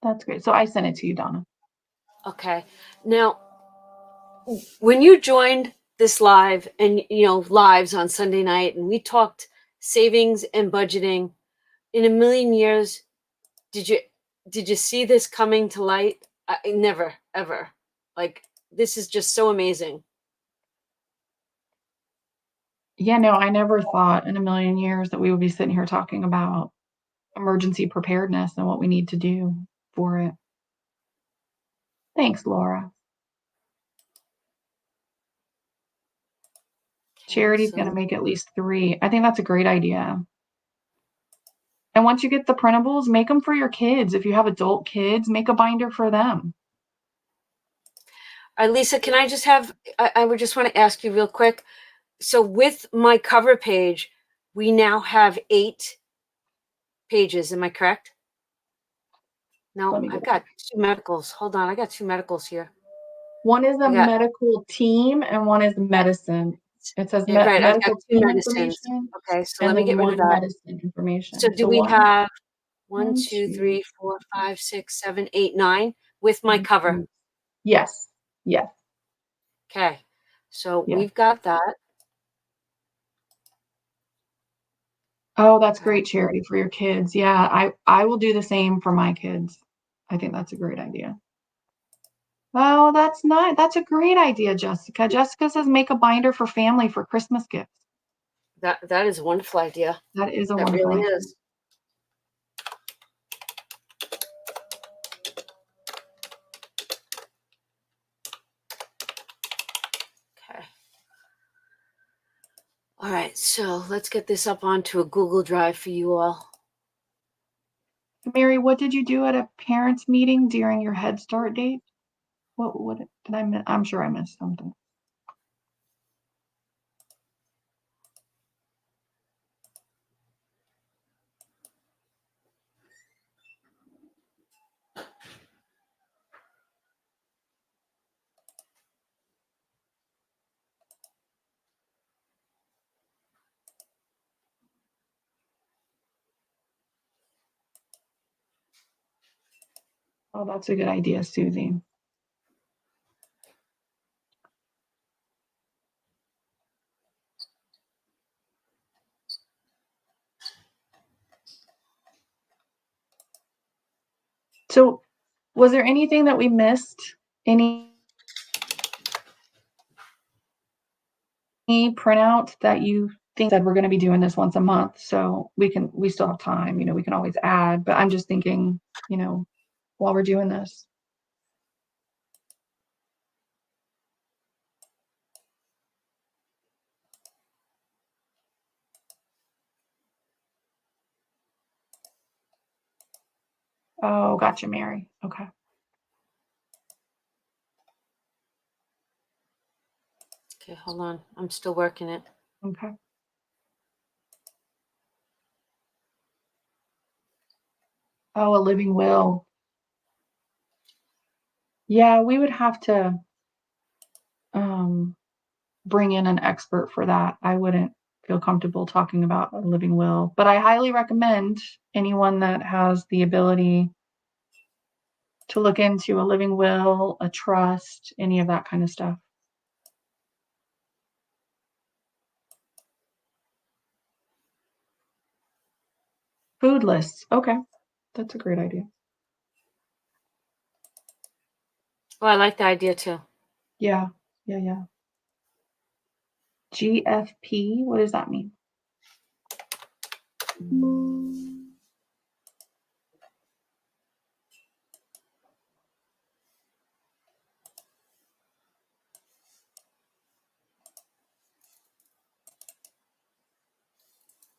That's great. So I sent it to you, Donna. Okay. Now, when you joined this live and lives on Sunday night, and we talked savings and budgeting, in a million years, did you see this coming to light? Never, ever. Like, this is just so amazing. Yeah, no, I never thought in a million years that we would be sitting here talking about emergency preparedness and what we need to do for it. Thanks, Laura. Charity's going to make at least 3. I think that's a great idea. And once you get the printables, make them for your kids. If you have adult kids, make a binder for them. Lisa, can I just I would just want to ask you real quick. So with my cover page, we now have 8 pages. Am I correct? No, I've got 2 medicals. Hold on. I got 2 medicals here. One is a medical team and one is medicine. It says Yeah, right, I've got medical 2 team medicines. information Okay, so and let me then get rid of one that. medicine So information. do So we have 1, one, 2, two, 3, 4, 5, 6, 7, 8, 9 with my three, cover? four. Yes. Yes. Okay, so Yes. we've got that. Oh, that's Okay. great, Charity, for your kids. Yeah, I will do the same for my kids. I think that's a great idea. Oh, that's not that's a great idea, Jessica. Jessica says make a binder for family for Christmas gifts. That is a wonderful idea. That is a That wonderful really idea. is. Okay. All right, so let's get this up onto a Google Drive for you all. Mary, what did you do at a parents' meeting during your Head Start date? What did I miss? I'm sure I missed something. Oh, that's a good idea, Susie. So, was there anything that we missed? Any printout that you think said we're going to be doing this once a month? So we still have time, we can always add, but I'm just thinking, while we're doing this. Oh, gotcha, Mary. Okay. Okay, hold on. I'm still working it. Okay. Oh, a living will. Yeah, we would have to bring in an expert for that. I wouldn't feel comfortable talking about a living will, but I highly recommend anyone that has the ability to look into a living will, a trust, any of that kind of stuff. Food lists. Okay. That's a great idea. Oh, I like the idea too. Yeah. Yeah. Yeah. GFP. What does that mean?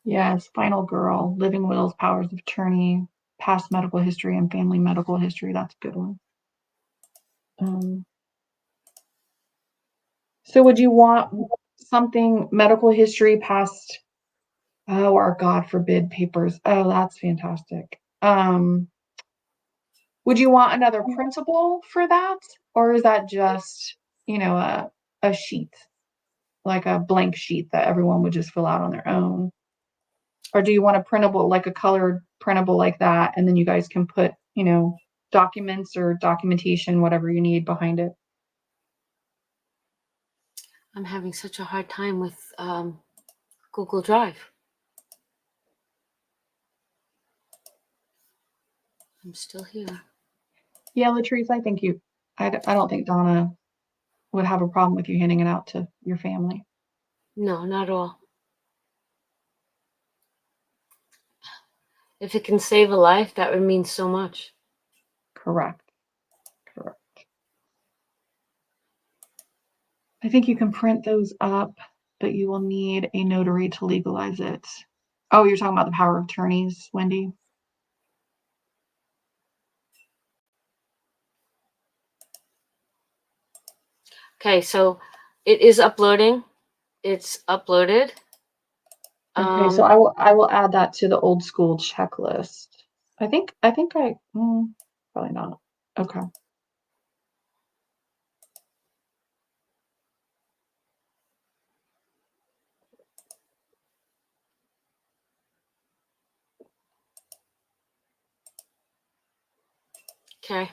Yes. Final girl. Living wills, powers of attorney, past medical history, and family medical history. That's a good one. So would you want something medical history past, oh, or God forbid papers? Oh, that's fantastic. Would you want another principal for that? Or is that just, a sheet, like a blank sheet that everyone would just fill out on their own? Or do you want a printable, like a colored printable like that, and then you guys can put, documents or documentation, whatever you need behind it? I'm having such a hard time with Google Drive. I'm still here. Yeah, Latrice, I don't think Donna would have a problem with you handing it out to your family. No, not at all. If it can save a life, that would mean so much. Correct. I think you can print those up, but you will need a notary to legalize it. Oh, you're talking about the power of attorneys, Wendy? Okay, so it is uploading. It's uploaded. Okay, so I will add that to the old school checklist. Probably not. Okay. Okay.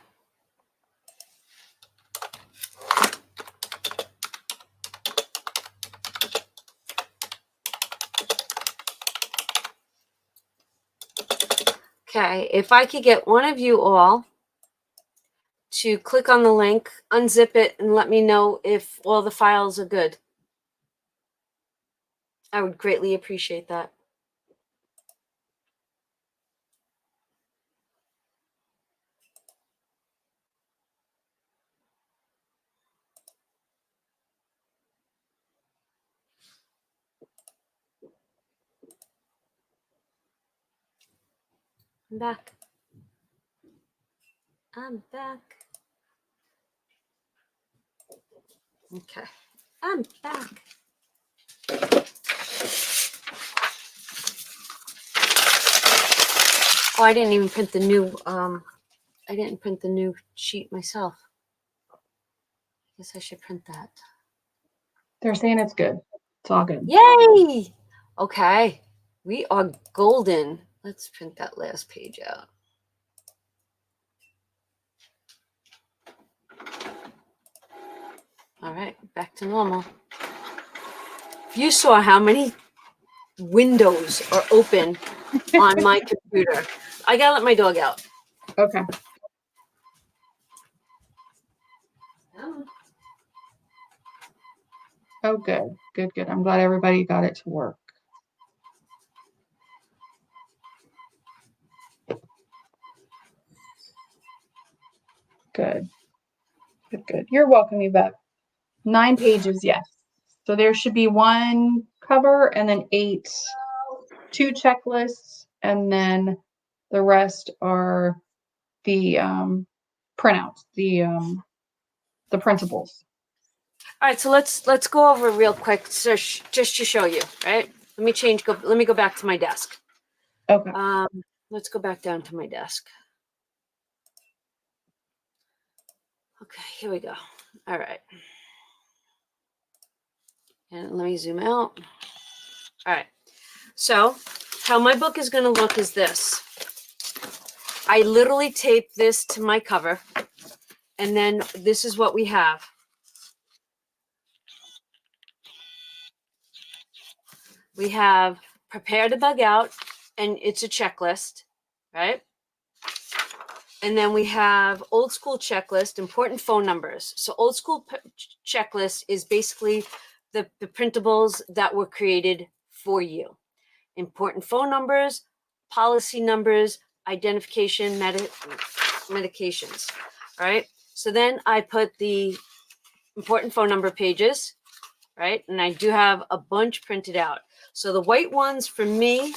Okay, if I could get one of you all to click on the link, unzip it, and let me know if all the files are good. I would greatly appreciate that. I'm back. I'm back. Okay, I'm back. Oh, I didn't even print the new, I didn't print the new sheet myself. I guess I should print that. They're saying it's good. It's all good. Yay! Okay, we are golden. Let's print that last page out. All right, back to normal. If you saw how many windows are open on my computer, I gotta let my dog out. Okay. Oh, good. Good, good. I'm glad everybody got it to work. Good. Good, good. You're welcome, Yvette. 9 pages, yes. So there should be 1 cover and then 2 checklists, and then the rest are the printouts, the printables. All right, so let's go over real quick, so just to show you, right? Let me go back to my desk. Okay. Let's go back down to my desk. Okay, here we go. All right. And let me zoom out. All right. So how my book is going to look is this. I literally taped this to my cover, and then this is what we have. We have prepare to bug out, and it's a checklist, right? And then we have old school checklist, important phone numbers. So old school checklist is basically the printables that were created for you. Important phone numbers, policy numbers, identification, medications, right? So then I put the important phone number pages, right? And I do have a bunch printed out. So the white ones for me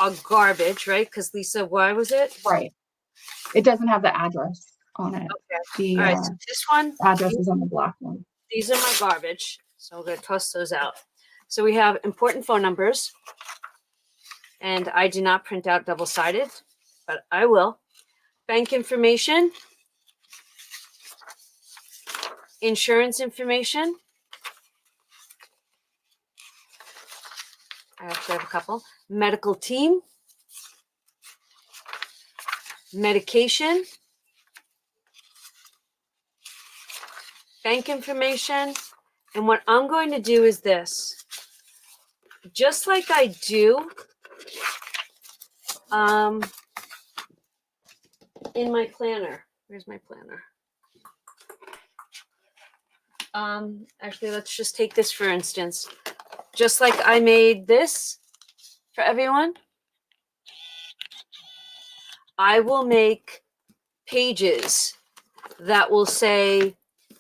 are garbage, right? Because Lisa, why was it? Right. It doesn't have the address on it. Okay. All right. So this one, address is on the black one. these are my garbage. So we're going to toss those out. So we have important phone numbers. And I do not print out double-sided, but I will. Bank information. Insurance information. I actually have a couple. Medical team. Medication. Bank information. And what I'm going to do is this. Just like I do in my planner. Where's my planner? Actually, let's just take this for instance. Just like I made this for everyone, I will make pages that will say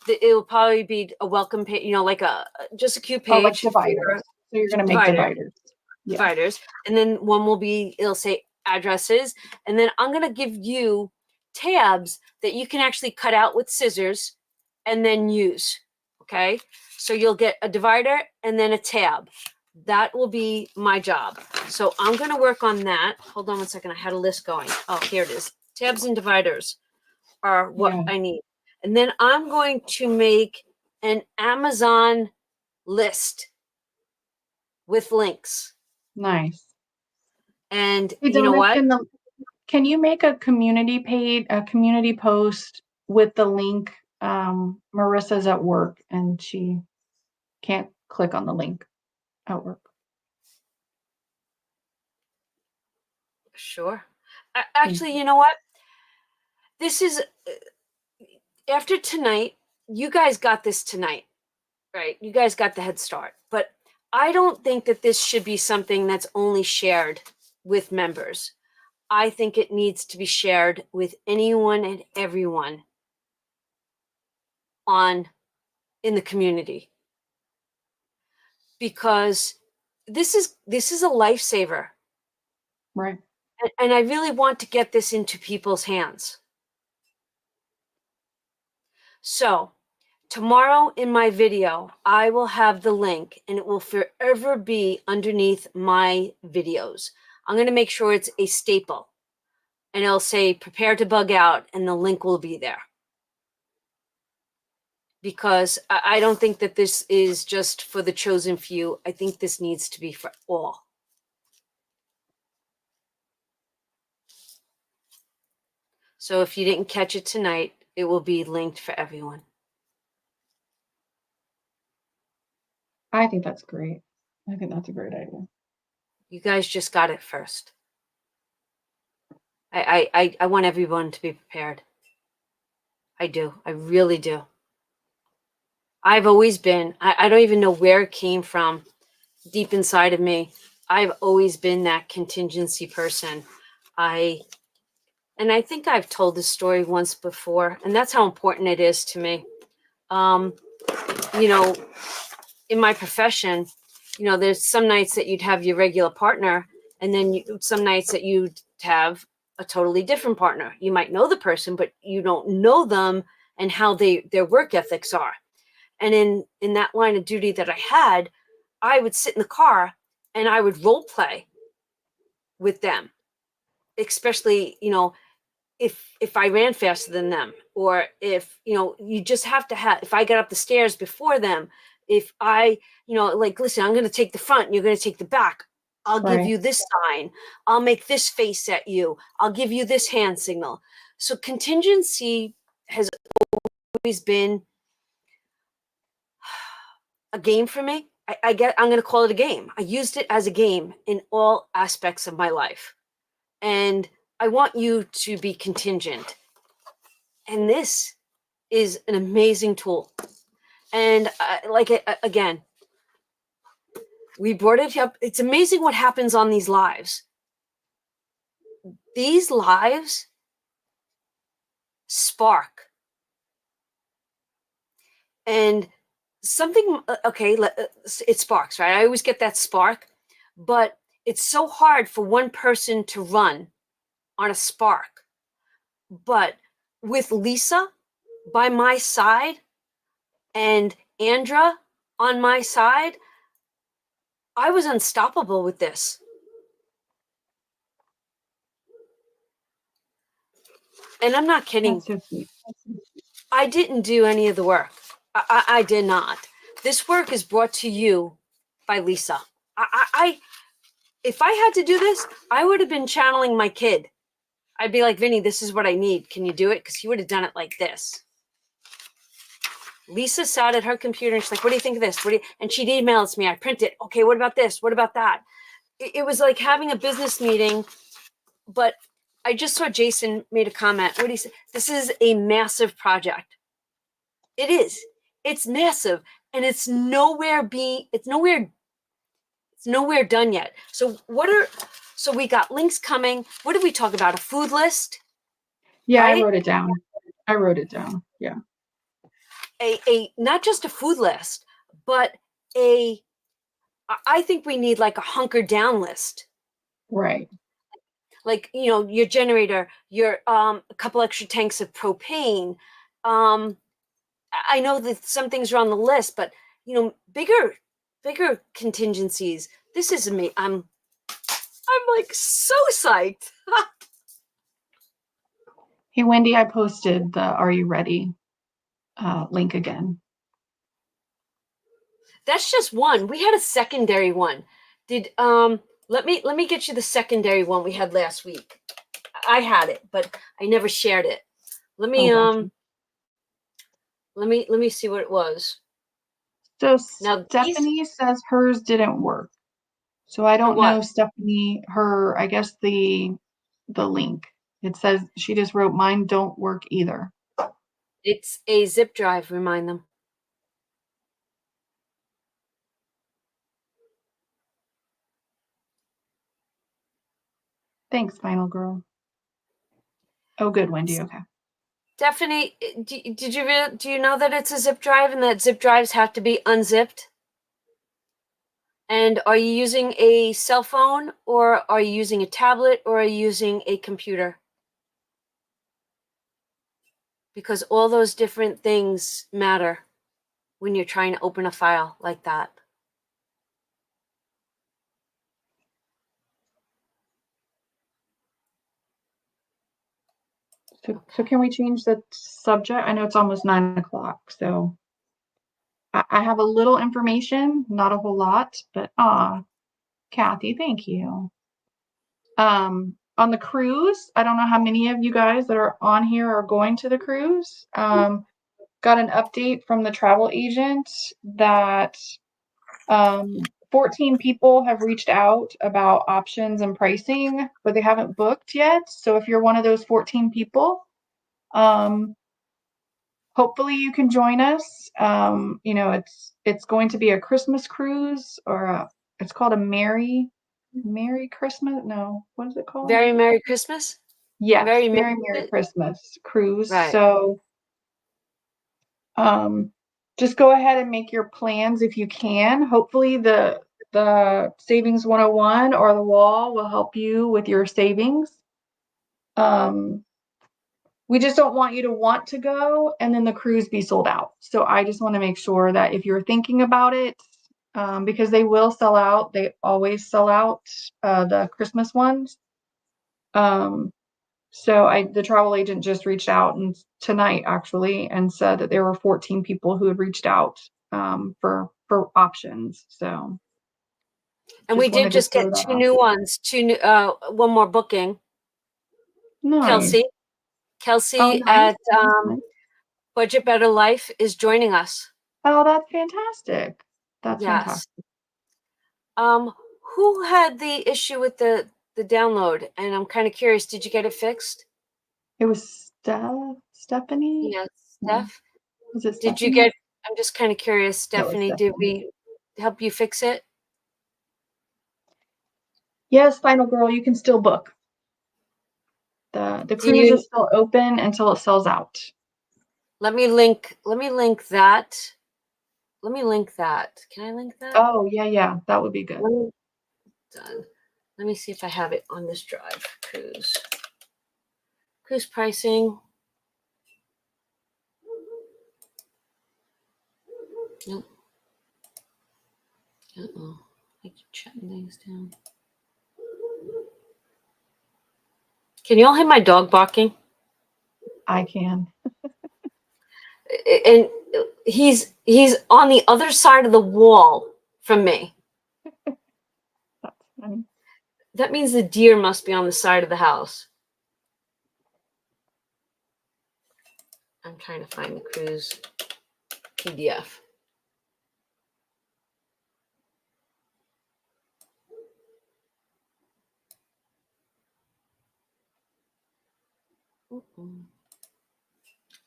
that it will probably be a welcome page, you know, like just a cute page. Oh, like dividers. So you're going to make dividers. Yeah. Dividers. And then one will be, it'll say addresses. And then I'm going to give you tabs that you can actually cut out with scissors and then use. Okay. So you'll get a divider and then a tab. That will be my job. So I'm going to work on that. Hold on one second. I had a list going. Oh, here it is. Tabs and dividers are what I need. And then I'm going to make an Amazon list with links. Nice. And Hey, you know Donna, what? Can you make a community post with the link? Marissa's at work and she can't click on the link at work. Sure. Actually, you know what? This is after tonight. You guys got this tonight, right? You guys got the head start. But I don't think that this should be something that's only shared with members. I think it needs to be shared with anyone and everyone in the community, because this is a lifesaver. Right. And I really want to get this into people's hands. So tomorrow in my video, I will have the link and it will forever be underneath my videos. I'm going to make sure it's a staple, and it'll say prepare to bug out, and the link will be there. Because I don't think that this is just for the chosen few. I think this needs to be for all. So if you didn't catch it tonight, it will be linked for everyone. I think that's great. I think that's a great idea. You guys just got it first. I want everyone to be prepared. I do. I really do. I've always been, I don't even know where it came from deep inside of me. I've always been that contingency person. And I think I've told this story once before, and that's how important it is to me. You know, in my profession, you know, there's some nights that you'd have your regular partner, and then some nights that you'd have a totally different partner. You might know the person, but you don't know them and how their work ethics are. And in that line of duty that I had, I would sit in the car and I would role play with them, especially, you know, if I ran faster than them, or if, you know, you just have to have, if I got up the stairs before them, if I, you know, like, listen, I'm going to take the front and you're going to take the back. I'll give you this sign. I'll make this face at you. I'll give you this hand signal. So contingency has always been a game for me. I'm going to call it a game. I used it as a game in all aspects of my life. And I want you to be contingent. And this is an amazing tool. And again, we brought it up. It's amazing what happens on these lives. These lives spark. And something, okay, it sparks, right? I always get that spark, but it's so hard for one person to run on a spark. But with Lisa by my side and Andra on my side, I was unstoppable with this. And I'm not kidding. I didn't do any of the work. I did not. This work is brought to you by Lisa. If I had to do this, I would have been channeling my kid. I'd be like, Vinny, this is what I need. Can you do it? Because he would have done it like this. Lisa sat at her computer and she's like, what do you think of this? And she'd email it to me. I print it. Okay, what about this? What about that? It was like having a business meeting. But I just saw Jason made a comment. What did he say? This is a massive project. It is. It's massive. And it's nowhere done yet. So we got links coming. What did we talk about? A food list? Yeah, right? I wrote it down. Yeah. A not just a food list, but I think we need like a hunker down list. Right. Like, you know, your generator, your a couple extra tanks of propane. I know that some things are on the list, but you know, bigger contingencies. This is me. I'm like so psyched. Hey, Wendy, I posted the Are You Ready link again. That's just one. We had a secondary one. Let me get you the secondary one we had last week. I had it, but I never shared it. Let me Oh, gotcha. let me see what it was. So Now these Stephanie says hers didn't work. So I for don't know, what? Stephanie, I guess the link. It says she just wrote mine don't work either. It's a zip drive, remind them. Thanks, Final Girl. Oh, good, Wendy. Okay. Stephanie, do you know that it's a zip drive and that zip drives have to be unzipped? And are you using a cell phone, or are you using a tablet, or are you using a computer? Because all those different things matter when you're trying to open a file like that. So can we change the subject? I know it's almost 9 o'clock, so I have a little information, not a whole lot, but Kathy, thank you. On the cruise, I don't know how many of you guys that are on here are going to the cruise. Got an update from the travel agent that 14 people have reached out about options and pricing, but they haven't booked yet. So if you're one of those 14 people, hopefully you can join us. It's going to be a Christmas cruise, or it's called a Merry Christmas. No, what is it called? Very Merry Christmas? Yes, Very Merry Christmas cruise. Right. So just go ahead and make your plans if you can. Hopefully the Savings 101 or the wall will help you with your savings. We just don't want you to want to go and then the cruise be sold out. So I just want to make sure that if you're thinking about it, because they will sell out, they always sell out the Christmas ones. So the travel agent just reached out and tonight actually and said that there were 14 people who had reached out for options. So And we just did wanted to just throw get that two out new there. ones, one more booking. Nice. Oh, Kelsey nice. at Nice. Budget Better Life is joining us. Oh, that's fantastic. That's Yes. fantastic. Who had the issue with the download? And I'm kind of curious, did you get it fixed? It was Stephanie? Yes, No. Steph. Was it Did you Stephanie? get? I'm just kind of curious, That was Stephanie. Did Stephanie. we help you fix it? Yes, Final Girl, you can still book. The Do cruise you? is still open until it sells out. Let me link. Let me link that. Let me link that. Can I link that? Oh, yeah, that would be good. Done. Let me see if I have it on this drive. Cruise pricing. Nope. Uh-oh. I keep shutting things down. Can you all hear my dog barking? I can. And he's on the other side of the wall from me. That's funny. That means the deer must be on the side of the house. I'm trying to find the cruise PDF.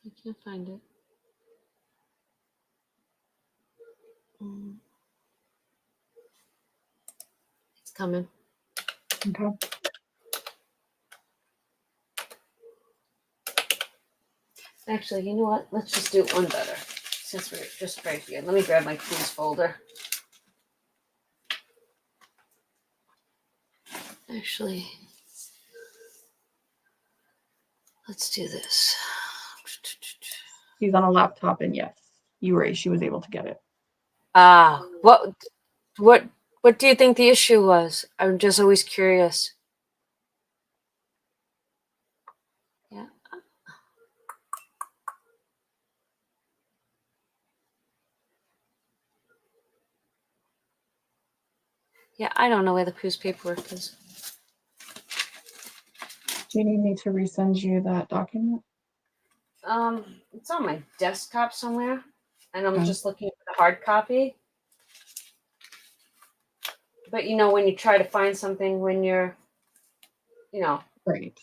I can't find it. It's coming. Okay. Actually, you know what? Let's just do one better. Since we're just right here. Let me grab my cruise folder. Actually, let's do this. She's on a laptop, and yes, she was able to get it. What do you think the issue was? I'm just always curious. Yeah. Yeah, I don't know where the cruise paperwork is. Do you need me to resend you that document? It's on my desktop somewhere, and I'm Okay. just looking for the hard copy. But you know, when you try to find something when you're, you know, Right.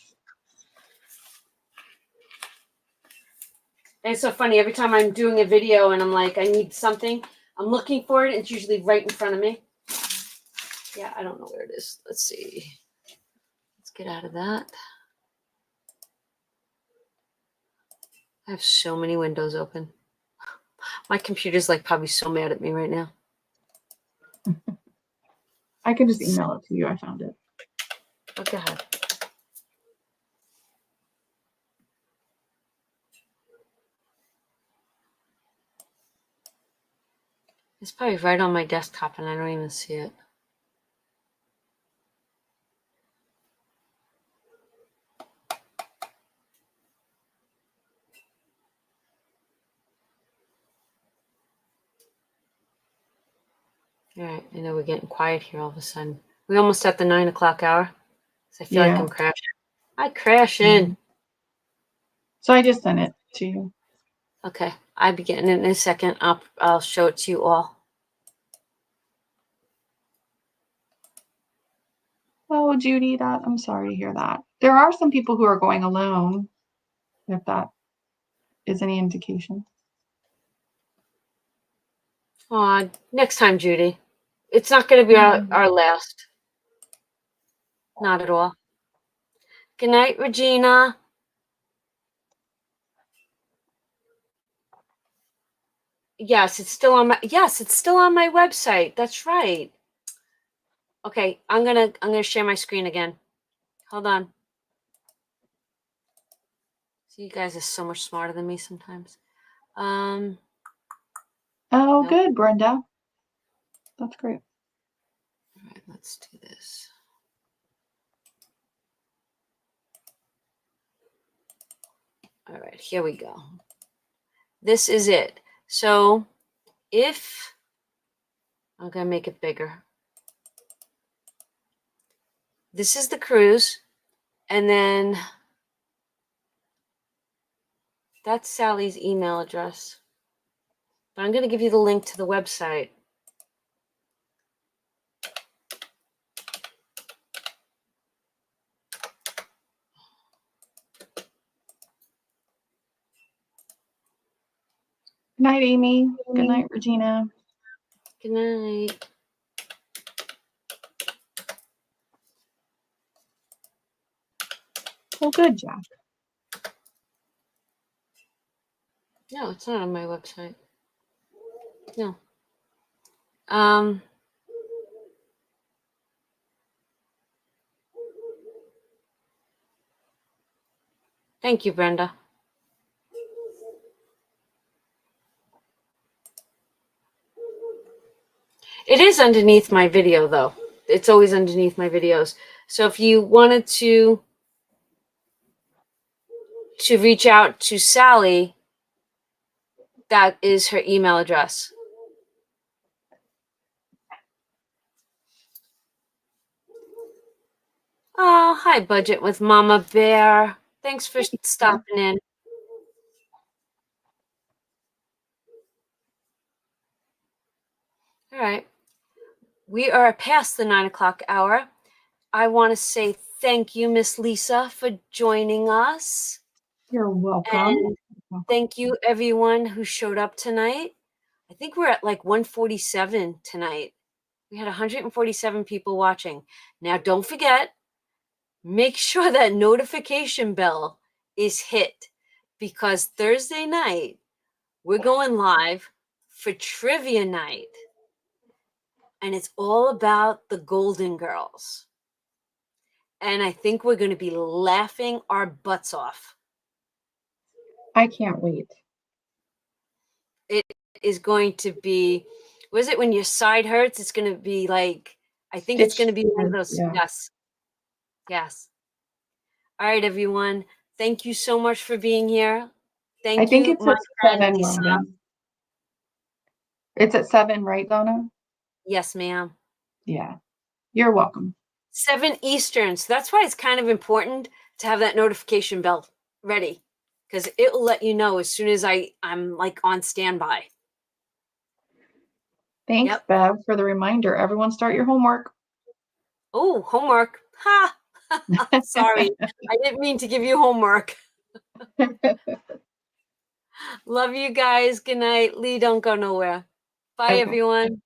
and it's so funny. Every time I'm doing a video and I'm like, I need something, I'm looking for it. It's usually right in front of me. Yeah, I don't know where it is. Let's see. Let's get out of that. I have so many windows open. My computer's like probably so mad at me right now. I can just email it to you. I found it. Oh, go ahead. It's probably right on my desktop and I don't even see it. All right, I know we're getting quiet here all of a sudden. We almost at the 9 o'clock hour. So I feel like I'm crashing. I crash in. So I just sent it to you. Okay, I'll be getting it in a second. I'll show it to you all. Oh, Judy, I'm sorry to hear that. There are some people who are going alone, if that is any indication. Next time, Judy. It's not going to be our last. Not at all. Good night, Regina. Yes, it's still on my website. That's right. Okay, I'm gonna share my screen again. Hold on. See, you guys are so much smarter than me sometimes. Oh, nope. good, Brenda. That's great. All right, let's do this. All right, here we go. This is it. So if I'm gonna make it bigger. This is the cruise, and then that's Sally's email address. But I'm gonna give you the link to the website. Good night, Amy. Good night, Regina. Good night. Well, good, Jack. No, it's not on my website. No. Thank you, Brenda. It is underneath my video, though. It's always underneath my videos. So if you wanted to reach out to Sally, that is her email address. Oh, hi, Budget with Mama Bear. Thanks for stopping in. All right. We are past the 9 o'clock hour. I want to say thank you, Miss Lisa, for joining us. You're welcome. And thank you, everyone who showed up tonight. I think we're at like 147 tonight. We had 147 people watching. Now, don't forget, make sure that notification bell is hit because Thursday night, we're going live for trivia night. And it's all about the Golden Girls. And I think we're going to be laughing our butts off. I can't wait. It is going to be, was it when your side hurts? It's going to be like, I think it's going to be one of those. Yeah. Yes. Yes. All right, everyone. Thank you so much for being here. Thank you. I think it's my at friend 7, Lisa. Robin. It's at 7, right, Donna? Yes, ma'am. Yeah. You're welcome. 7 Eastern. So that's why it's kind of important to have that notification bell ready, because it will let you know as soon as I'm like on standby. Thanks, Yep. Bev, for the reminder. Everyone start your homework. Oh, homework. Ha! Sorry, I didn't mean to give you homework. Love you guys. Good night. Lee, don't go nowhere. Bye, Okay. everyone.